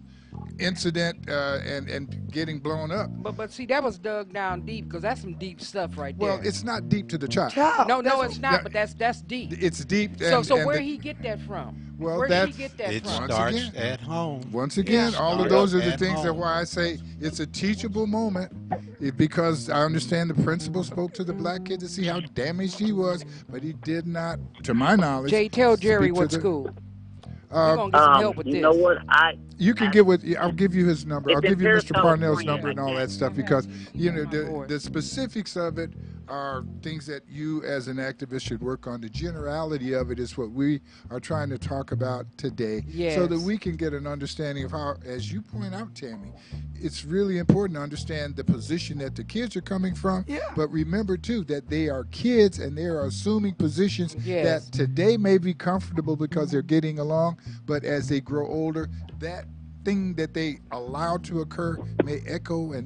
incident and getting blown up. But see, that was dug down deep because that's some deep stuff right Well, there. it's not deep to the child. No, that's- it's not. Yeah. But that's deep. It's deep. So and where the- he get that from? Well, Where did he that's- get that It from? starts again. at home. Once again, Yeah. all of Start those are the at things that home. why I say it's a teachable moment, because I understand the principal spoke to the black kid to see how damaged he was, but he did not, to my knowledge. Jay, tell Jerry speak to what the- school. We're gonna get some help with You this. know what? You can get with. I'll give you his number. It's I'll give you in Mr. Sarasota Parnell's Springs, number and I all that think. stuff because you know Lord. the specifics of it are things that you as an activist should work on. The generality of it is what we are trying to talk about today, so that Yes. we can get an understanding of how, as you point out, Tammy, it's really important to understand the position that the kids are coming from. Yeah. But remember too that they are kids and they are assuming positions Yes. that today may be comfortable because they're getting along, but as they grow older, that thing that they allowed to occur may echo and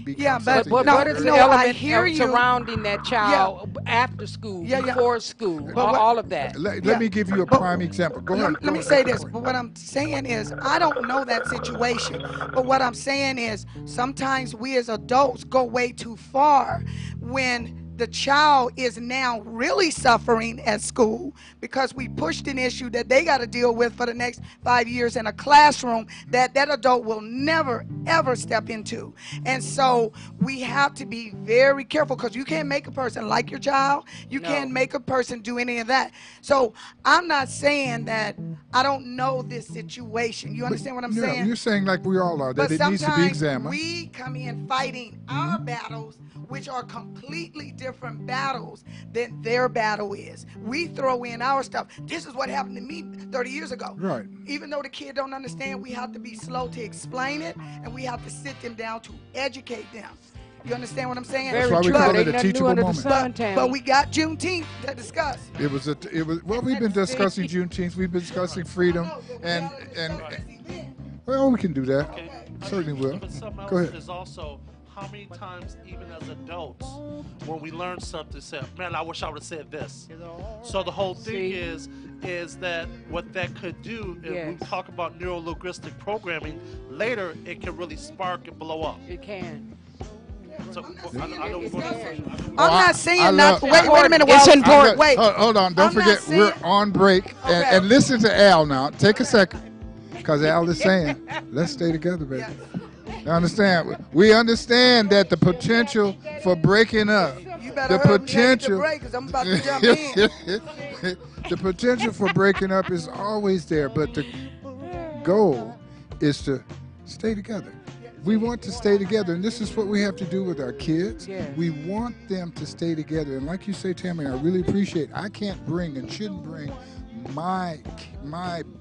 become Yeah, but- something But that what they're- is no, the I element hear you. surrounding that child after school, Yeah, yeah. before school, But what- all of that? Let Yeah. me give you a But- prime example. Go Let ahead. me- Let me say this, but what I'm saying is, I don't know that situation. But what I'm saying is, sometimes we as adults go way too far when the child is now really suffering at school because we pushed an issue that they got to deal with for the next 5 years in a classroom that adult will never, ever step into. And so we have to be very careful because you can't make a person like your child. You No. can't make a person do any of that. So I'm not saying that I don't know this situation. You understand what I'm saying? You're saying like we all are, that But it needs to be sometimes examined. we come in fighting our battles, which are completely different battles than their battle is. We throw in our stuff. This is what happened to me 30 years ago. Right. Even though the kid don't understand, we have to be slow to explain it, and we have to sit them down to educate them. You understand what I'm saying? That's why we call it a teachable moment. But we got Juneteenth to discuss. Well, we've been discussing Juneteenth. We've been discussing freedom, and well, we can do that. Okay. Certainly will. But something Go else ahead. is also how many times, even as adults, when we learn something, say, man, I wish I would have said this. So the whole thing is that what that could do, if we talk about neuro-linguistic programming, later it can really spark and blow up. It can. So, I know we're going I'm not saying nothing. Wait a minute. It's important. Wait. Hold on. Don't forget, we're on break. And listen to Al now. Take a second. Because Al is saying, let's stay together, baby. You understand? We understand that the potential for breaking up, the potential, I'm about to jump in. the potential for breaking up is always there, but the goal is to stay together. We want to stay together, and this is what we have to do with our kids. We want them to stay together, and like you say, Tammy, I really appreciate it. I can't bring and shouldn't bring my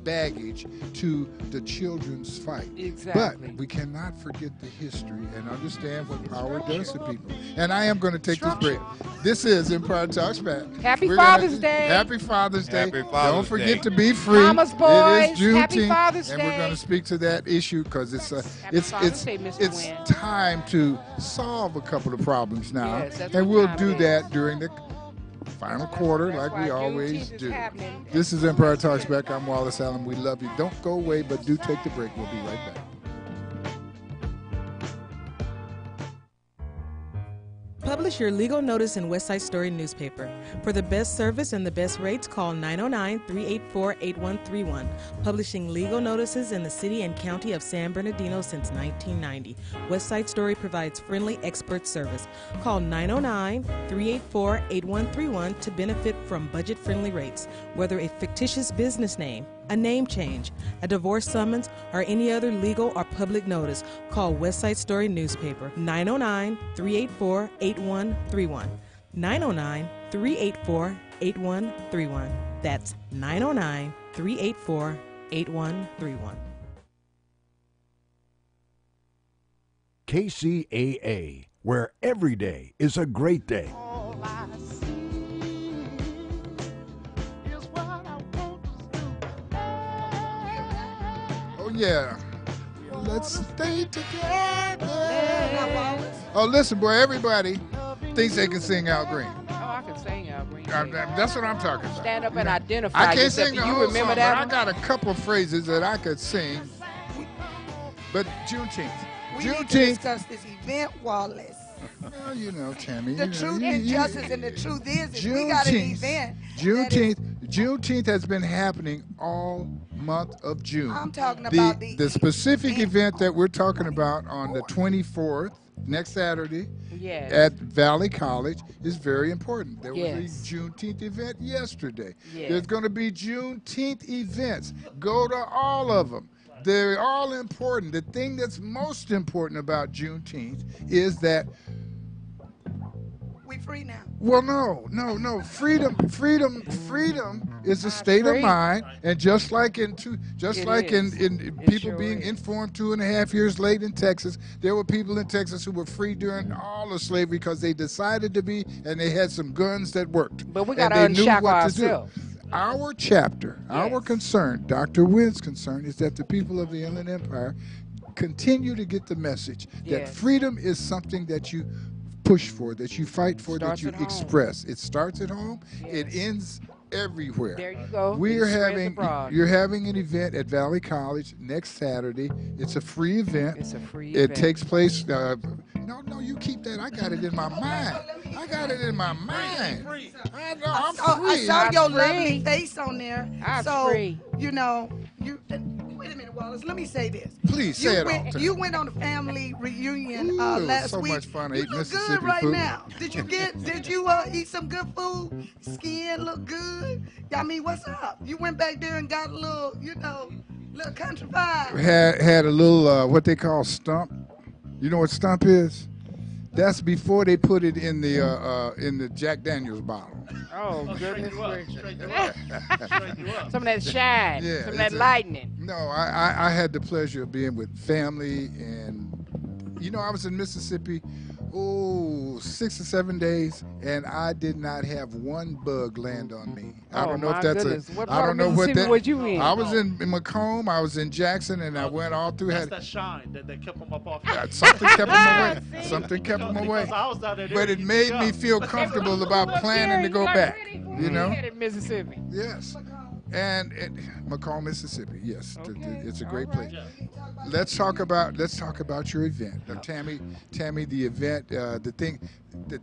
baggage to the children's fight. Exactly. But we cannot forget the history and understand what power does to people. And I am going to take this break. This is Empire Talks Back. Happy Father's Day. Happy Father's Day. Happy Father's Don't forget Day. to be free. Mama's boys. It is Juneteenth, Happy Father's and Day. we're going to speak to that issue because it's Father's Day, Mr. it's Wynn. time to solve a couple of problems now, Yes, that's and what we'll time do it that during the final quarter, That's like why we always Juneteenth is do. happening. This is Empire Talks Back. I'm Wallace Allen. We love you. Don't go away, but do take the break. We'll be right back. Publish your legal notice in West Side Story newspaper. For the best service and the best rates, call 909-384-8131. Publishing legal notices in the city and county of San Bernardino since 1990. West Side Story provides friendly expert service. Call 909-384-8131 to benefit from budget-friendly rates. Whether a fictitious business name, a name change, a divorce summons, or any other legal or public notice, call West Side Story newspaper 909-384-8131. 909-384-8131. That's 909-384-8131. KCAA, where every day is a great day. Oh, yeah. Let's stay together. Oh, listen, boy, everybody thinks they can sing Al Green. Oh, I can sing Al Green. That's what I'm talking about. Stand up and identify I can't yourself. sing the Do you whole remember song, that but I one? got a couple of phrases that I could sing. But Juneteenth. We need to discuss this event, Wallace. Well, you know, Tammy. The truth and justice, and the truth is we got an event. Juneteenth has been happening all month of June. I'm talking about the specific event that we're talking about on the 24th, next Saturday, at Valley College is very important. There was a Juneteenth event yesterday. There's going to be Juneteenth events. Go to all of them. They're all important. The thing that's most important about Juneteenth is that we free now. Well, no. Freedom is a state of mind, and just like in people being informed 2.5 years late in Texas, there were people in Texas who were free during all of slavery because they decided to be, and they had some guns that worked. But we got to unshackle ourselves. Our chapter, our concern, Dr. Wynn's concern, is that the people of the Inland Empire continue to get the message that freedom is something that you push for, that you fight for, that you express. It starts at home. It ends everywhere. There you go. You're having an event at Valley College next Saturday. It's a free event. It takes place. No, you keep that. I got it in my mind. I know. I'm free. I saw your lovely face on there. I'm so free. you know wait a minute, Wallace. Let me say this. Please say it all. You went on a family reunion Ooh, it was last so week. much fun. I You ate look Mississippi good right food. now. Did you eat some good food? Skin look good. I mean, what's up? You went back there and got a little, little country vibe. Had a little what they call stump. You know what stump is? That's before they put it in the Jack Daniels bottle. Oh, goodness gracious. Straighten you up. Some of that shine, Yeah, some of that it's lightning. No, I had the pleasure of being with family, and I was in Mississippi, 6 or 7 days, and I did not have one bug land on me. I don't know if that's goodness. What I part don't of know what Mississippi that. was you in? I was in Macomb, I was in Jackson, and I went all through. That's that shine that kept them up off. Something kept them away. Something kept them away. Because I was down there, But it made me feel comfortable about planning to go back. In Mississippi. Yes. And Macomb, Mississippi. Yes, it's a great place. Let's talk about your event, Tammy. The event, the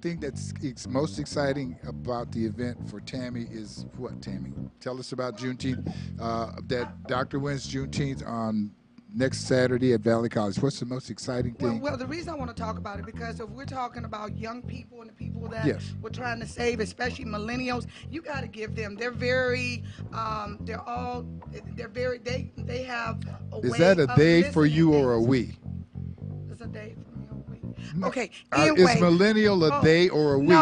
thing that's most exciting about the event for Tammy is what? Tammy, tell us about Juneteenth. That Dr. Wynn's Juneteenth on next Saturday at Valley College. What's the most exciting thing? Well, the reason I want to talk about it because if we're talking about young people and the people that we're trying to save, especially millennials, you got to give them. They're very, they have a way. Is that a of they for listening you to or a things. we? It's a they for me or a we. Okay. Is millennial a they or a we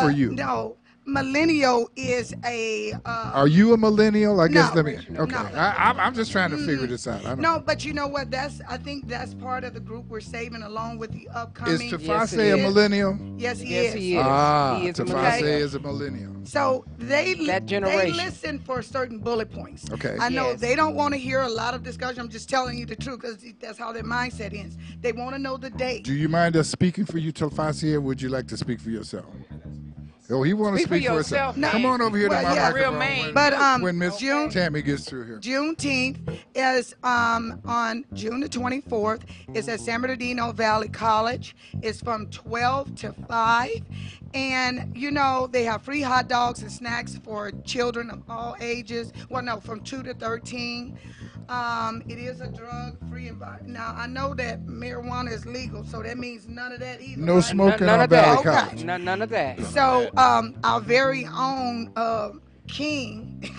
for you? No. Millennial is a. Are you a millennial? I guess. No, Okay. no. I'm just trying to figure this out. No, but you know what? I think that's part of the group we're saving along with the upcoming. Is Tafase a millennial? Yes, he Yes, is. he is. He is a Tafase millennial. is a millennial. So they generation. listen for certain bullet points. Okay. I know Yes. they don't want to hear a lot of discussion. I'm just telling you the truth because that's how their mindset is. They want to know the date. Do you mind us speaking for you, Tafase, or would you like to speak for yourself? Oh, he want to Speak for speak for himself. yourself, Come on over here to my yeah. microphone. Real man. But when Miss Tammy gets through here. Juneteenth is on June the 24th. It's at San Bernardino Valley College. It's from 12 to 5. And, they have free hot dogs and snacks for children of all ages. Well, no, from 2 to 13. It is a drug-free environment. Now, I know that marijuana is legal, so that means none of that either. No right? smoking None on of that. Valley College. None of that. So, our very own king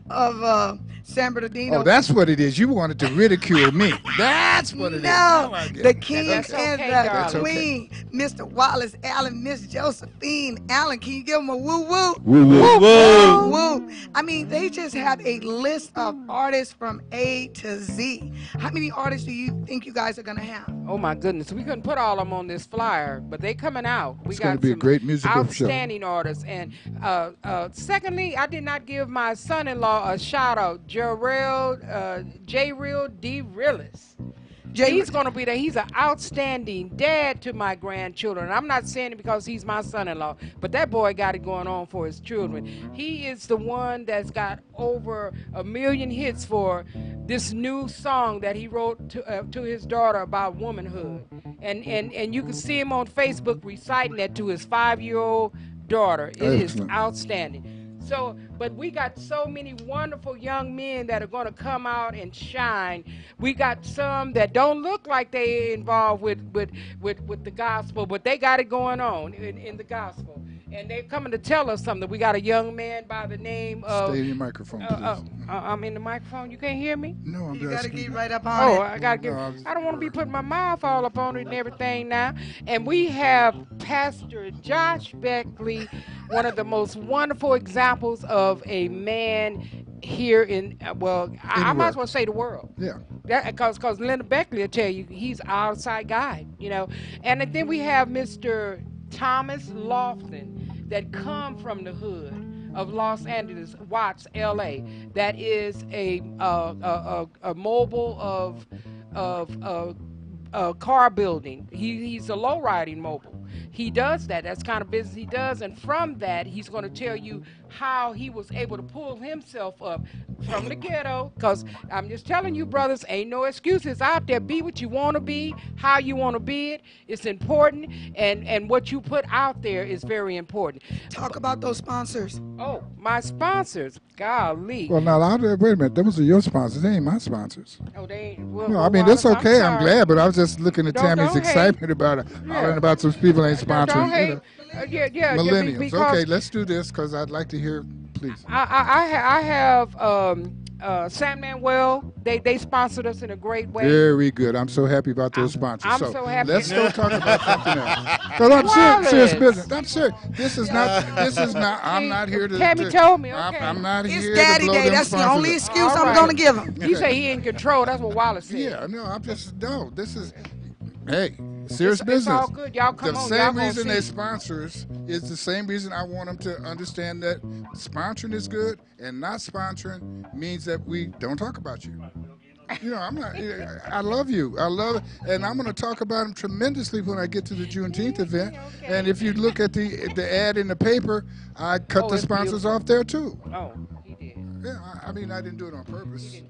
of San Bernardino. Oh, that's what it is. You wanted to ridicule me. That's what it is. No, I get the it. king That's and okay, the darling. queen, Mr. Wallace Allen, Miss Josephine Allen. Can you give them a woo woo? Woo, woo. Woo woo woo. I mean, they just have a list of artists from A to Z. How many artists do you think you guys are gonna have? Oh my goodness, we couldn't put all of them on this flyer, but they coming out. We It's got gonna be a some great musical show. outstanding artists. And secondly, I did not give my son-in-law a shout out, J-Real D. Realist. He's going to be there. He's an outstanding dad to my grandchildren. I'm not saying it because he's my son-in-law, but that boy got it going on for his children. He is the one that's got over 1 million hits for this new song that he wrote to his daughter about womanhood. And you can see him on Facebook reciting that to his 5-year-old daughter. It is outstanding. So, but we got so many wonderful young men that are going to come out and shine. We got some that don't look like they involved with the gospel, but they got it going on in the gospel. And they're coming to tell us something. We got a young man by the name of... Stay in your microphone, please. I'm in the microphone. You can't hear me? No, I'm You just... gotta get right up on it. I gotta get. No, I don't want to be putting my mouth all up on it and everything now. And we have Pastor Josh Beckley, one of the most wonderful examples of a man here in I might as well say the world. Yeah. Because Linda Beckley will tell you he's an outside guy, And then we have Mr. Thomas Lofton that come from the hood of Los Angeles, Watts, L.A. That is a mobile of car building. He's a low riding mobile, he does that. That's the kind of business he does. And from that, he's going to tell you how he was able to pull himself up from the ghetto. Because I'm just telling you, brothers, ain't no excuses out there. Be what you want to be, how you want to be it. It's important. And what you put out there is very important. Talk about those sponsors. Oh, my sponsors. Golly. Well, now, wait a minute. Those are your sponsors. They ain't my sponsors. Oh, they ain't. Well, No, I mean, that's okay. I'm glad, but I was just looking at Don't Tammy's hate. excitement about it. Hollering about some people ain't sponsoring. Don't hate. Yeah, Millennials. because Okay, let's do this because I'd like to hear, please. I have San Manuel. They sponsored us in a great way. Very good. I'm so happy about those sponsors. I'm so happy. Let's go talk about something else. Because I'm serious business. I'm serious. This is not. I'm not here to. Tammy told me. Okay. I'm not here It's Daddy to blow Day. them That's the sponsors only up. excuse I'm going to give him. He said he in control. That's what Wallace said. Yeah, no, I'm just no. This is, hey, serious business. It's all good. Y'all come the on. same Y'all gonna reason they see. sponsor us is the same reason I want them to understand that sponsoring is good and not sponsoring means that we don't talk about you. You know, I'm not. I love you. I love it, and I'm going to talk about them tremendously when I get to the Juneteenth event. Okay. And if you look at the ad in the paper, I cut the sponsors off there too. Oh, he did. Yeah, I mean, I didn't do it on purpose.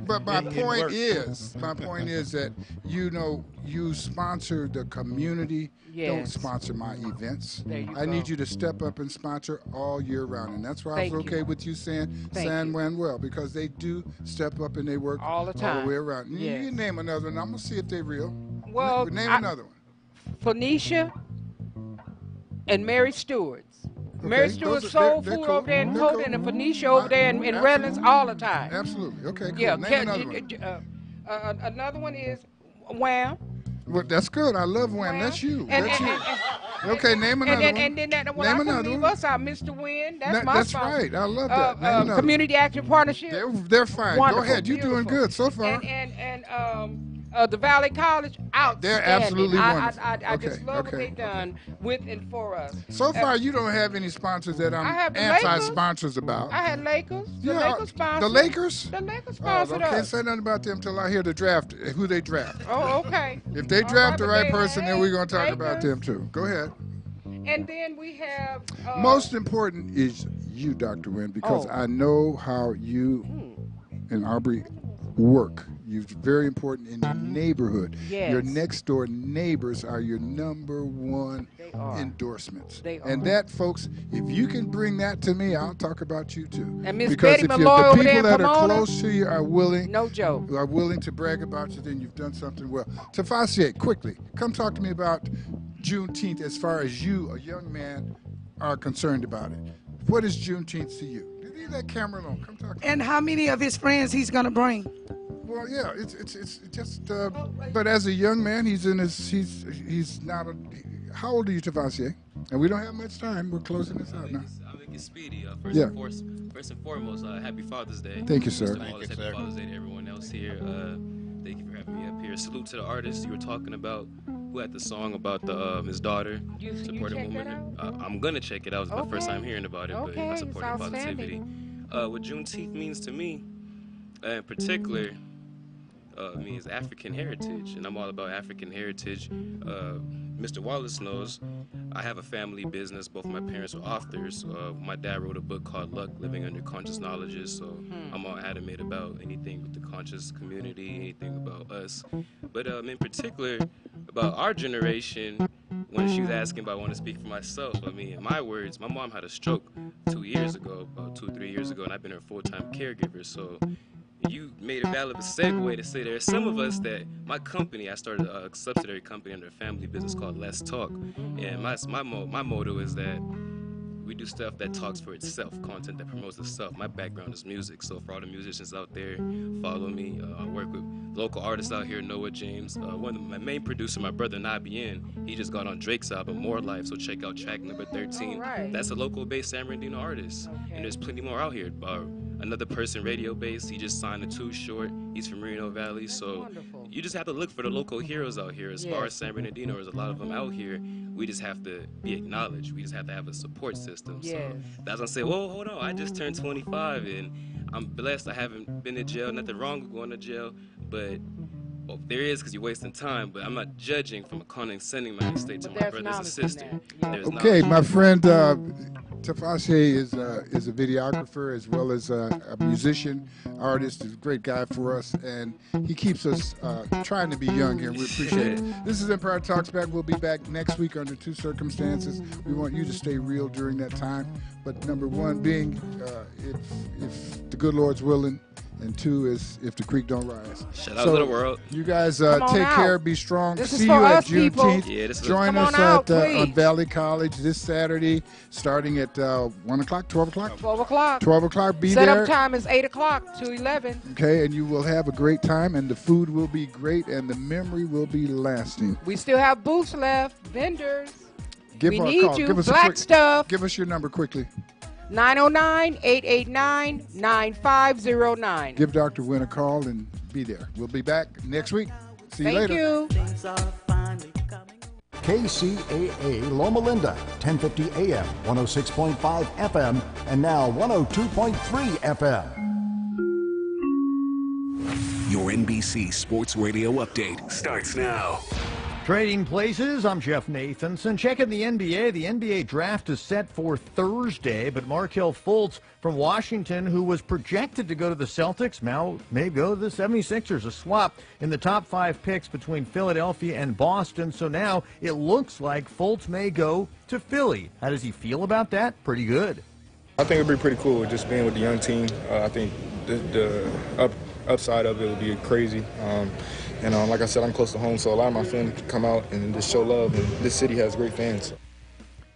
But my point is that, you know, you sponsor the community. Yes. Don't sponsor my events. There you I go. need you to step up and sponsor all year round. And that's why Thank I was okay you. with you saying Thank San you. Manuel, because they do step up and they work All the time. way around. You Yes. can name another one. I'm going to see if they're real. Well, name another one. Phoenicia and Mary Stewart's. Mary Stewart's soul they're food cool. over there in They're Colton and Phoenicia over there in Redlands all the time. Absolutely. Okay, cool. Yeah, Name another one. another one is Wham. Well, that's good. I love Wham. That's you. And- That's and- you. Okay, name another one. And then that one, Name I couldn't another leave one. us out, Mr. Wynn. That's my That's sponsor. right. I love that. Name another Community Action Partnership. They're fine. Wonderful, Go ahead. You're doing beautiful. good so far. And the Valley College, outstanding. They're absolutely wonderful. I just Okay, love what okay. they've done with and for us. So far, you don't have any sponsors that I'm I have the anti-sponsors about. I had Lakers. The Yeah, Lakers sponsored. the Lakers? The Lakers Oh, sponsored I can't us. say nothing about them until I hear the draft, who they draft. Oh, okay. If they All draft the but right they- person, then we're going to talk about Lakers. them too. Go ahead. And then we have. Most important is you, Dr. Wynn, because Oh. I know how you and Aubrey work. You're very important in your neighborhood. Yes. Your next door neighbors are your number one are. endorsements. They are. And that, folks, if you can bring that to me, I'll talk about you too. And Miss Because Betty if Malloy the over there people in that are Pomona, close to you are willing, no joke, are willing to brag about you, then you've done something well. Tafasier, quickly, come talk to me about Juneteenth as far as you, a young man, are concerned about it. What is Juneteenth to you? Leave that camera alone. Come talk to me. And how many of his friends he's going to bring? Well, yeah, it's just. But as a young man, he's not. How old are you, Tavasier? And we don't have much time. We're closing this out now. I'll make it speedy. Yeah. First and foremost, happy Father's Day. Thank you, sir. Mr. Wallace, happy Father's Day to everyone else here. Thank you for having me up here. Salute to the artist you were talking about, who had the song about his daughter supporting check women. that I'm gonna check it out. It's my first Okay. time hearing about it, Okay, but I it's support positivity. What Juneteenth means to me, in particular, means African heritage, and I'm all about African heritage. Mr. Wallace knows I have a family business. Both of my parents are authors. My dad wrote a book called Luck, Living Under Conscious Knowledges, so I'm all adamant about anything with the conscious community, anything about us. But in particular, about our generation, when she was asking about, I want to speak for myself, I mean, in my words, my mom had a stroke 2 years ago, about 2-3 years ago, and I've been her full-time caregiver, so you made a valid segue to say there are some of us that my company, I started a subsidiary company under a family business called Let's Talk, and my motto is that we do stuff that talks for itself, content that promotes itself. My background is music, so for all the musicians out there, follow me. I work with local artists out here, Noah James. One of my main producer, my brother Nabien, he just got on Drake's album, More Life, so check out track number 13. Right. That's a local-based San Bernardino artist, and there's plenty more out here. Another person radio-based, he just signed a 2 short. He's from Reno Valley, so you just have to look for the local heroes out here. As far as San Bernardino, there's a lot of them out here. We just have to be acknowledged. We just have to have a support system. Yes. So that's gonna say, well, hold on, I just turned 25 and I'm blessed. I haven't been to jail. Nothing wrong with going to jail, but Well, there is, because you're wasting time, but I'm not judging from a condescending mind state to my brother's and sister. There's Okay, knowledge. my friend Tafashe is a videographer as well as a musician, artist. He's a great guy for us, and he keeps us trying to be young here. We appreciate it. This is Empire Talks Back. We'll be back next week under two circumstances. We want you to stay real during that time. But number one being, if the good Lord's willing, and two is if the creek don't rise. Shout out to the world. You guys Come on take out. care, be strong. This is See for you at us, people. Juneteenth. Yeah, this is Join Come us on out, on please. Valley College this Saturday, starting at 1 o'clock, 12 o'clock? 12 o'clock. 12 o'clock, be Setup there. time is 8 o'clock to 11. Okay, and you will have a great time, and the food will be great, and the memory will be lasting. We still have booths left, vendors. Give We her a need call. you. Give us Black a quick, stuff. Give us your number quickly. 909-889-9509. Give Dr. Wynn a call and be there. We'll be back next week. See you Thank later. you. KCAA Loma Linda, 1050 AM, 106.5 FM, and now 102.3 FM. Your NBC Sports Radio update starts now. Trading places, I'm Jeff Nathanson. Checking the NBA. The NBA draft is set for Thursday, but Markelle Fultz from Washington, who was projected to go to the Celtics, now may go to the 76ers. A swap in the top 5 picks between Philadelphia and Boston. So now it looks like Fultz may go to Philly. How does he feel about that? Pretty good. I think it'd be pretty cool just being with the young team. I think the upside of it would be crazy. And like I said, I'm close to home, so a lot of my family can come out and just show love. And this city has great fans.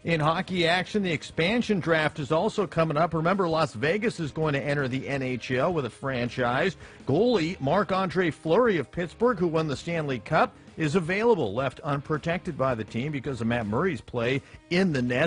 In hockey action, the expansion draft is also coming up. Remember, Las Vegas is going to enter the NHL with a franchise. Goalie Marc-Andre Fleury of Pittsburgh, who won the Stanley Cup, is available, left unprotected by the team because of Matt Murray's play in the net.